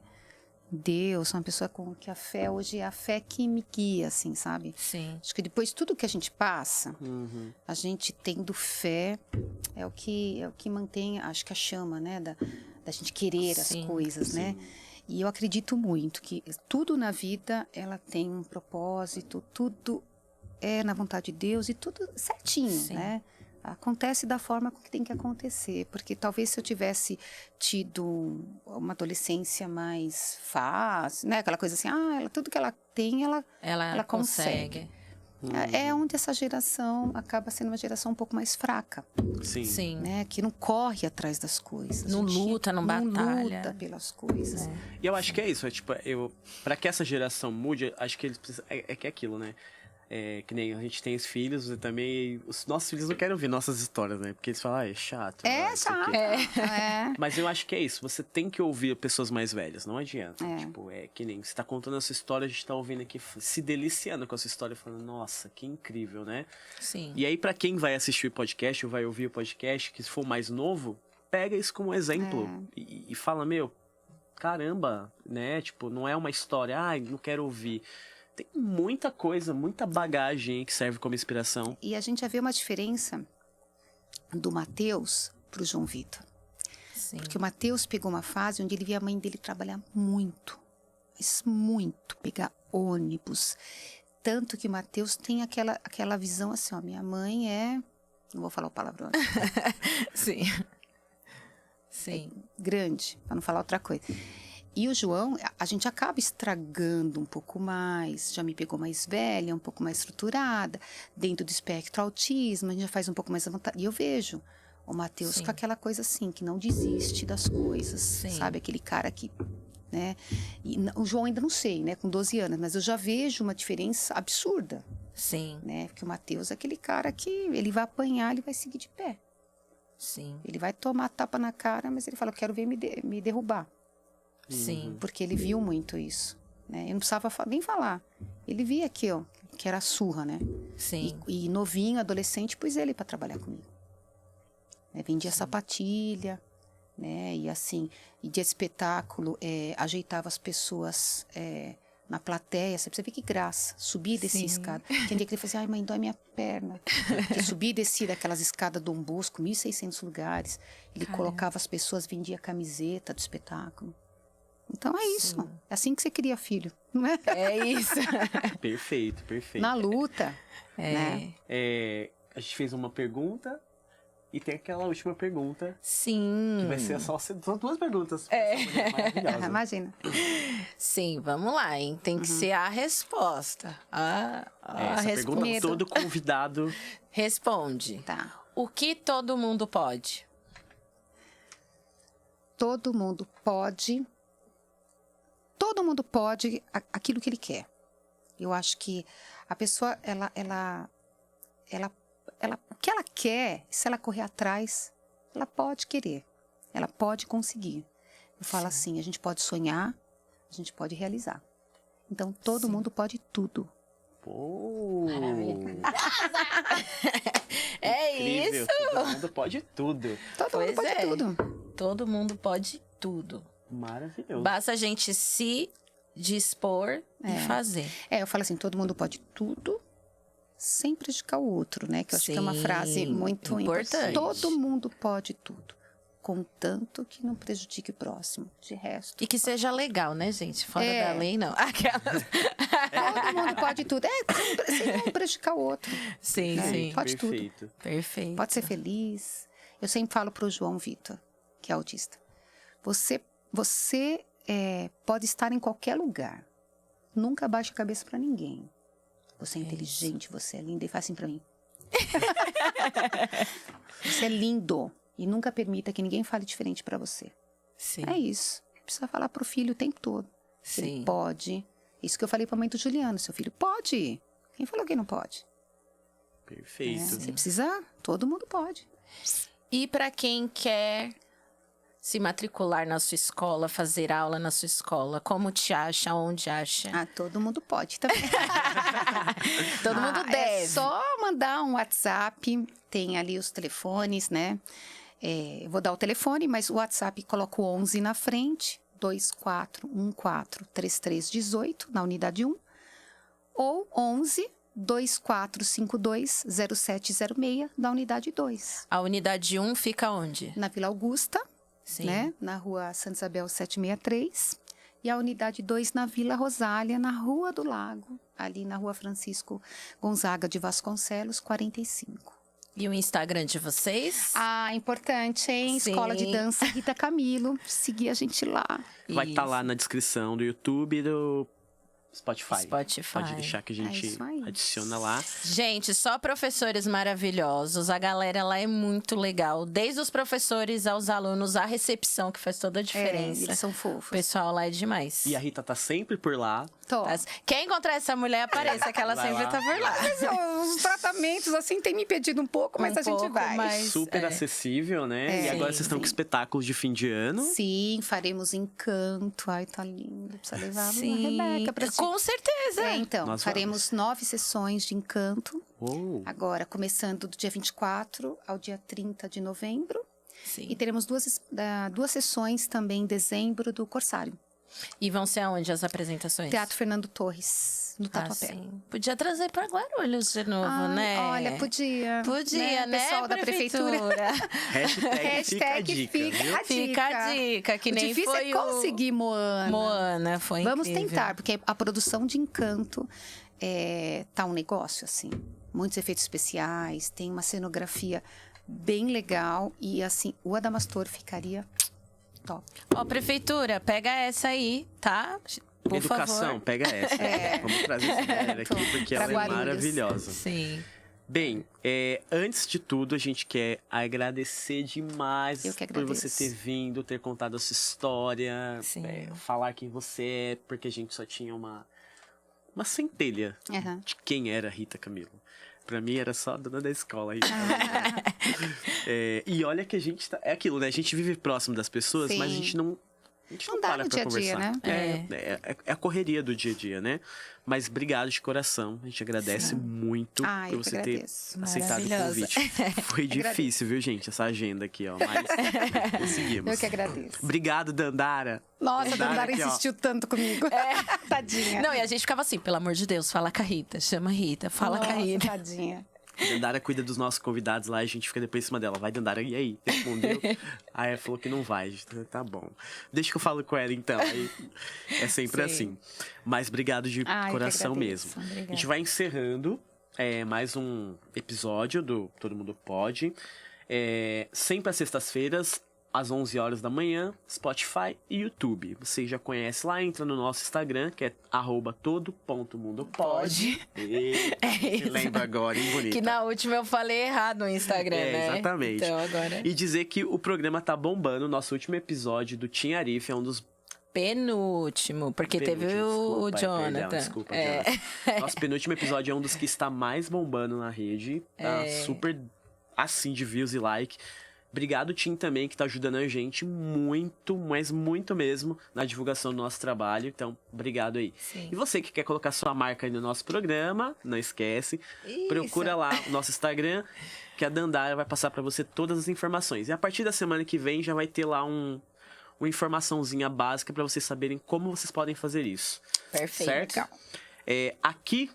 Deus, sou uma pessoa com que a fé, hoje é a fé que me guia, assim, sabe? Sim. Acho que depois de tudo que a gente passa, a gente tendo fé é o que mantém, acho que a chama, né? Da gente querer Sim, as coisas, né? E eu acredito muito que tudo na vida, ela tem um propósito, tudo é na vontade de Deus e tudo certinho, Sim. né? Acontece da forma que tem que acontecer. Porque talvez se eu tivesse tido uma adolescência mais fácil, né? Aquela coisa assim, tudo que ela tem, ela consegue. É onde essa geração acaba sendo uma geração um pouco mais fraca, Sim. Sim. né? Que não corre atrás das coisas. Não A gente luta, não Não batalha. luta pelas coisas. E eu acho que é isso, pra que essa geração mude, acho que eles precisam, que é aquilo, né? Que nem a gente tem os filhos e também os nossos filhos não querem ouvir nossas histórias, né? Porque eles falam, é chato. É não sei o chato. quê. É. Mas eu acho que é isso, você tem que ouvir pessoas mais velhas, não adianta. Tipo, que nem você tá contando a sua história, a gente tá ouvindo aqui, se deliciando com a sua história, falando, nossa, que incrível, né? Sim. E aí, pra quem vai assistir o podcast ou vai ouvir o podcast, que se for mais novo, pega isso como exemplo e fala, caramba, né? Tipo, não é uma história, não quero ouvir. tem muita coisa, muita bagagem aí que serve como inspiração. E a gente já vê uma diferença do Matheus pro João Vitor. Sim. Porque o Matheus pegou uma fase onde ele via a mãe dele trabalhar muito. Mas muito. Pegar ônibus. Tanto que o Matheus tem aquela visão assim, ó. Minha mãe é... Não vou falar o palavrão. Sim. Sim. Grande, para não falar outra coisa. E o João, a gente acaba estragando um pouco mais, já me pegou mais velha, um pouco mais estruturada, dentro do espectro autismo, a gente já faz um pouco mais à vontade. E eu vejo o Matheus com aquela coisa assim, que não desiste das coisas, sabe? Aquele cara que, né? E o João ainda não sei, né? Com 12 anos, mas eu já vejo uma diferença absurda. Sim. Né? Porque o Matheus é aquele cara que ele vai apanhar, ele vai seguir de pé. Sim. Ele vai tomar tapa na cara, mas ele fala, eu quero ver me derrubar. Sim. Porque ele viu muito isso, né? Eu não precisava nem falar. Ele via aqui, ó, que era a surra, né? Sim. E novinho, adolescente, pus ele para trabalhar comigo. Né? Vendia sapatilha, né? E assim, e de espetáculo, ajeitava as pessoas na plateia. Você ver que graça. Subir e descer escada. Tem dia que ele fazia, ai mãe, dói minha perna. Que subir e descer daquelas escadas Dom Bosco, 1.600 lugares. Ele colocava as pessoas, vendia camiseta do espetáculo. Então é isso. É assim que você cria filho, não é? É isso. Perfeito, perfeito. Na luta. Né? A gente fez uma pergunta e tem aquela última pergunta. Sim. Que vai ser são 2 perguntas. Maravilhosa. Imagina. Sim, vamos lá, hein? Tem que ser a resposta. Essa pergunta todo convidado responde. Tá. O que todo mundo pode? Todo mundo pode. Todo mundo pode aquilo que ele quer. Eu acho que a pessoa, o que ela quer, se ela correr atrás, ela pode querer. Ela pode conseguir. Eu falo assim, a gente pode sonhar, a gente pode realizar. Então, todo mundo pode tudo. Pô! É incrível. isso! Todo mundo pode tudo. Todo mundo pode tudo. Todo mundo pode tudo. Maravilhoso. Basta a gente se dispor e fazer. Eu falo assim, todo mundo pode tudo sem prejudicar o outro, né? Que eu acho que é uma frase muito importante. Todo mundo pode tudo, contanto que não prejudique o próximo. De resto... E que seja legal, né, gente? Fora da lei, não. Aquelas... Todo mundo pode tudo. Sem não prejudicar o outro. Sim, né? sim. Pode Perfeito. tudo. Perfeito. Pode ser feliz. Eu sempre falo pro João Vitor, que é autista. Você pode estar em qualquer lugar. Nunca baixe a cabeça pra ninguém. Você é inteligente, você é linda. E faz assim pra mim. Você é lindo. E nunca permita que ninguém fale diferente pra você. Sim. É isso. Precisa falar pro filho o tempo todo. Sim. Ele pode. Isso que eu falei pra mãe do Juliano. Seu filho pode. Quem falou que não pode? Perfeito. Se precisar, todo mundo pode. E para quem quer se matricular na sua escola, fazer aula na sua escola, como te acha, onde acha? Todo mundo pode também. Todo mundo deve. É só mandar um WhatsApp, tem ali os telefones, né? Eu vou dar o telefone, mas o WhatsApp coloca o 11 na frente, 24143318, na unidade 1, ou 11 24520706, da unidade 2. A unidade 1 fica onde? Na Vila Augusta, Sim. né? Na rua Santa Isabel 763. E a unidade 2 na Vila Rosália, na Rua do Lago, ali na Rua Francisco Gonzaga de Vasconcelos, 45. E o Instagram de vocês? Importante, hein? Sim. Escola de Dança Rita Camilo. Seguir a gente lá. Vai estar lá na descrição do YouTube e do Spotify. Spotify. Pode deixar que a gente isso aí. adiciona lá. Gente, só professores maravilhosos. A galera lá é muito legal. Desde os professores aos alunos, a recepção que faz toda a diferença. Eles são O fofos. pessoal lá é demais. E a Rita tá sempre por lá. Quem encontrar essa mulher, apareça, que ela Vai sempre lá. tá por lá. Os tratamentos, assim, tem me pedido um pouco, mas a gente pouco, vai. mas- Super acessível, né? E agora vocês estão com espetáculos de fim de ano. Sim, faremos Encanto. Ai, tá lindo. Precisa levar a Sim, Rebeca pra ti. com certeza. Então, Nós faremos 9 sessões de Encanto. Uou. Agora, começando do dia 24 ao dia 30 de novembro. Sim. E teremos duas sessões também em dezembro do Corsário. E vão ser aonde as apresentações? Teatro Fernando Torres, no Tatuapé. Sim. Podia trazer para Guarulhos de novo, Ai, né? Olha, podia. Podia, né, Pessoal da prefeitura. Hashtag fica a dica, viu? Fica a dica, que o nem difícil foi é conseguir Moana. Moana, foi Vamos incrível. tentar, porque a produção de Encanto tá um negócio, assim. Muitos efeitos especiais, tem uma cenografia bem legal. E, assim, o Adamastor ficaria top. Ó, prefeitura, pega essa aí, tá? Por Educação, favor. pega essa. Vamos trazer essa galera aqui, porque Pra ela é Guarulhos. maravilhosa. Sim. Bem, antes de tudo, a gente quer agradecer demais Eu que por você agradeço. ter vindo, ter contado a sua história, Sim. falar quem você é, porque a gente só tinha uma centelha Aham. de quem era Rita Camilo. Pra mim era só a dona da escola. Rita. E olha que a gente é aquilo, né? A gente vive próximo das pessoas, mas a Sim. gente não Não dá para no pra dia a dia, conversar. né? É a correria do dia a dia, né? Mas obrigado de coração. A gente agradece muito Ah, eu por que você ter agradeço. aceitado o Maravilhosa. convite. Foi difícil, viu, gente? Essa agenda aqui, ó. Mas conseguimos. Eu que agradeço. Obrigado, Dandara. Nossa, a Dandara aqui, ó. insistiu tanto comigo. Tadinha. Não, e a gente ficava assim, pelo amor de Deus, fala com a Rita, chama a Rita, fala com a Nossa, Rita. tadinha. Dandara cuida dos nossos convidados lá e a gente fica depois em cima dela. Vai, Dandara, e aí? Respondeu? Aí ela falou que não vai. Tá bom. Deixa que eu falo com ela, então. Aí é sempre Sim. assim. Mas obrigado de Ah, eu que coração agradeço. mesmo. Obrigada. A gente vai encerrando mais um episódio do Todo Mundo Pode. Sempre às sextas-feiras, às 11 horas da manhã, Spotify e YouTube. Você já conhece lá, entra no nosso Instagram, que é @todo.mundopode. isso. Lembra agora, hein, bonita? Que na última eu falei errado no Instagram, né? Exatamente. Então agora... E dizer que o programa tá bombando. Nosso último episódio do Tim Arif é um dos... Penúltimo, porque teve o Desculpa, Jonathan. perdão, desculpa, Jonathan. Nosso penúltimo episódio é um dos que está mais bombando na rede. Tá super assim de views e like. Obrigado, Tim, também, que tá ajudando a gente muito, mas muito mesmo, na divulgação do nosso trabalho. Então, obrigado aí. Sim. E você que quer colocar sua marca aí no nosso programa, não esquece. Isso. Procura lá o nosso Instagram, que a Dandara vai passar pra você todas as informações. E a partir da semana que vem já vai ter lá uma informaçãozinha básica pra vocês saberem como vocês podem fazer isso. Perfeito. Certo? Aqui...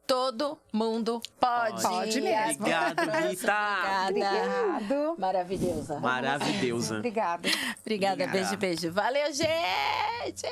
Todo mundo pode. Pode mesmo. Obrigado, Rita. Obrigada. Obrigado. Maravilhosa. Maravilhosa. Obrigada. Obrigada, Obrigada. beijo. Valeu, gente!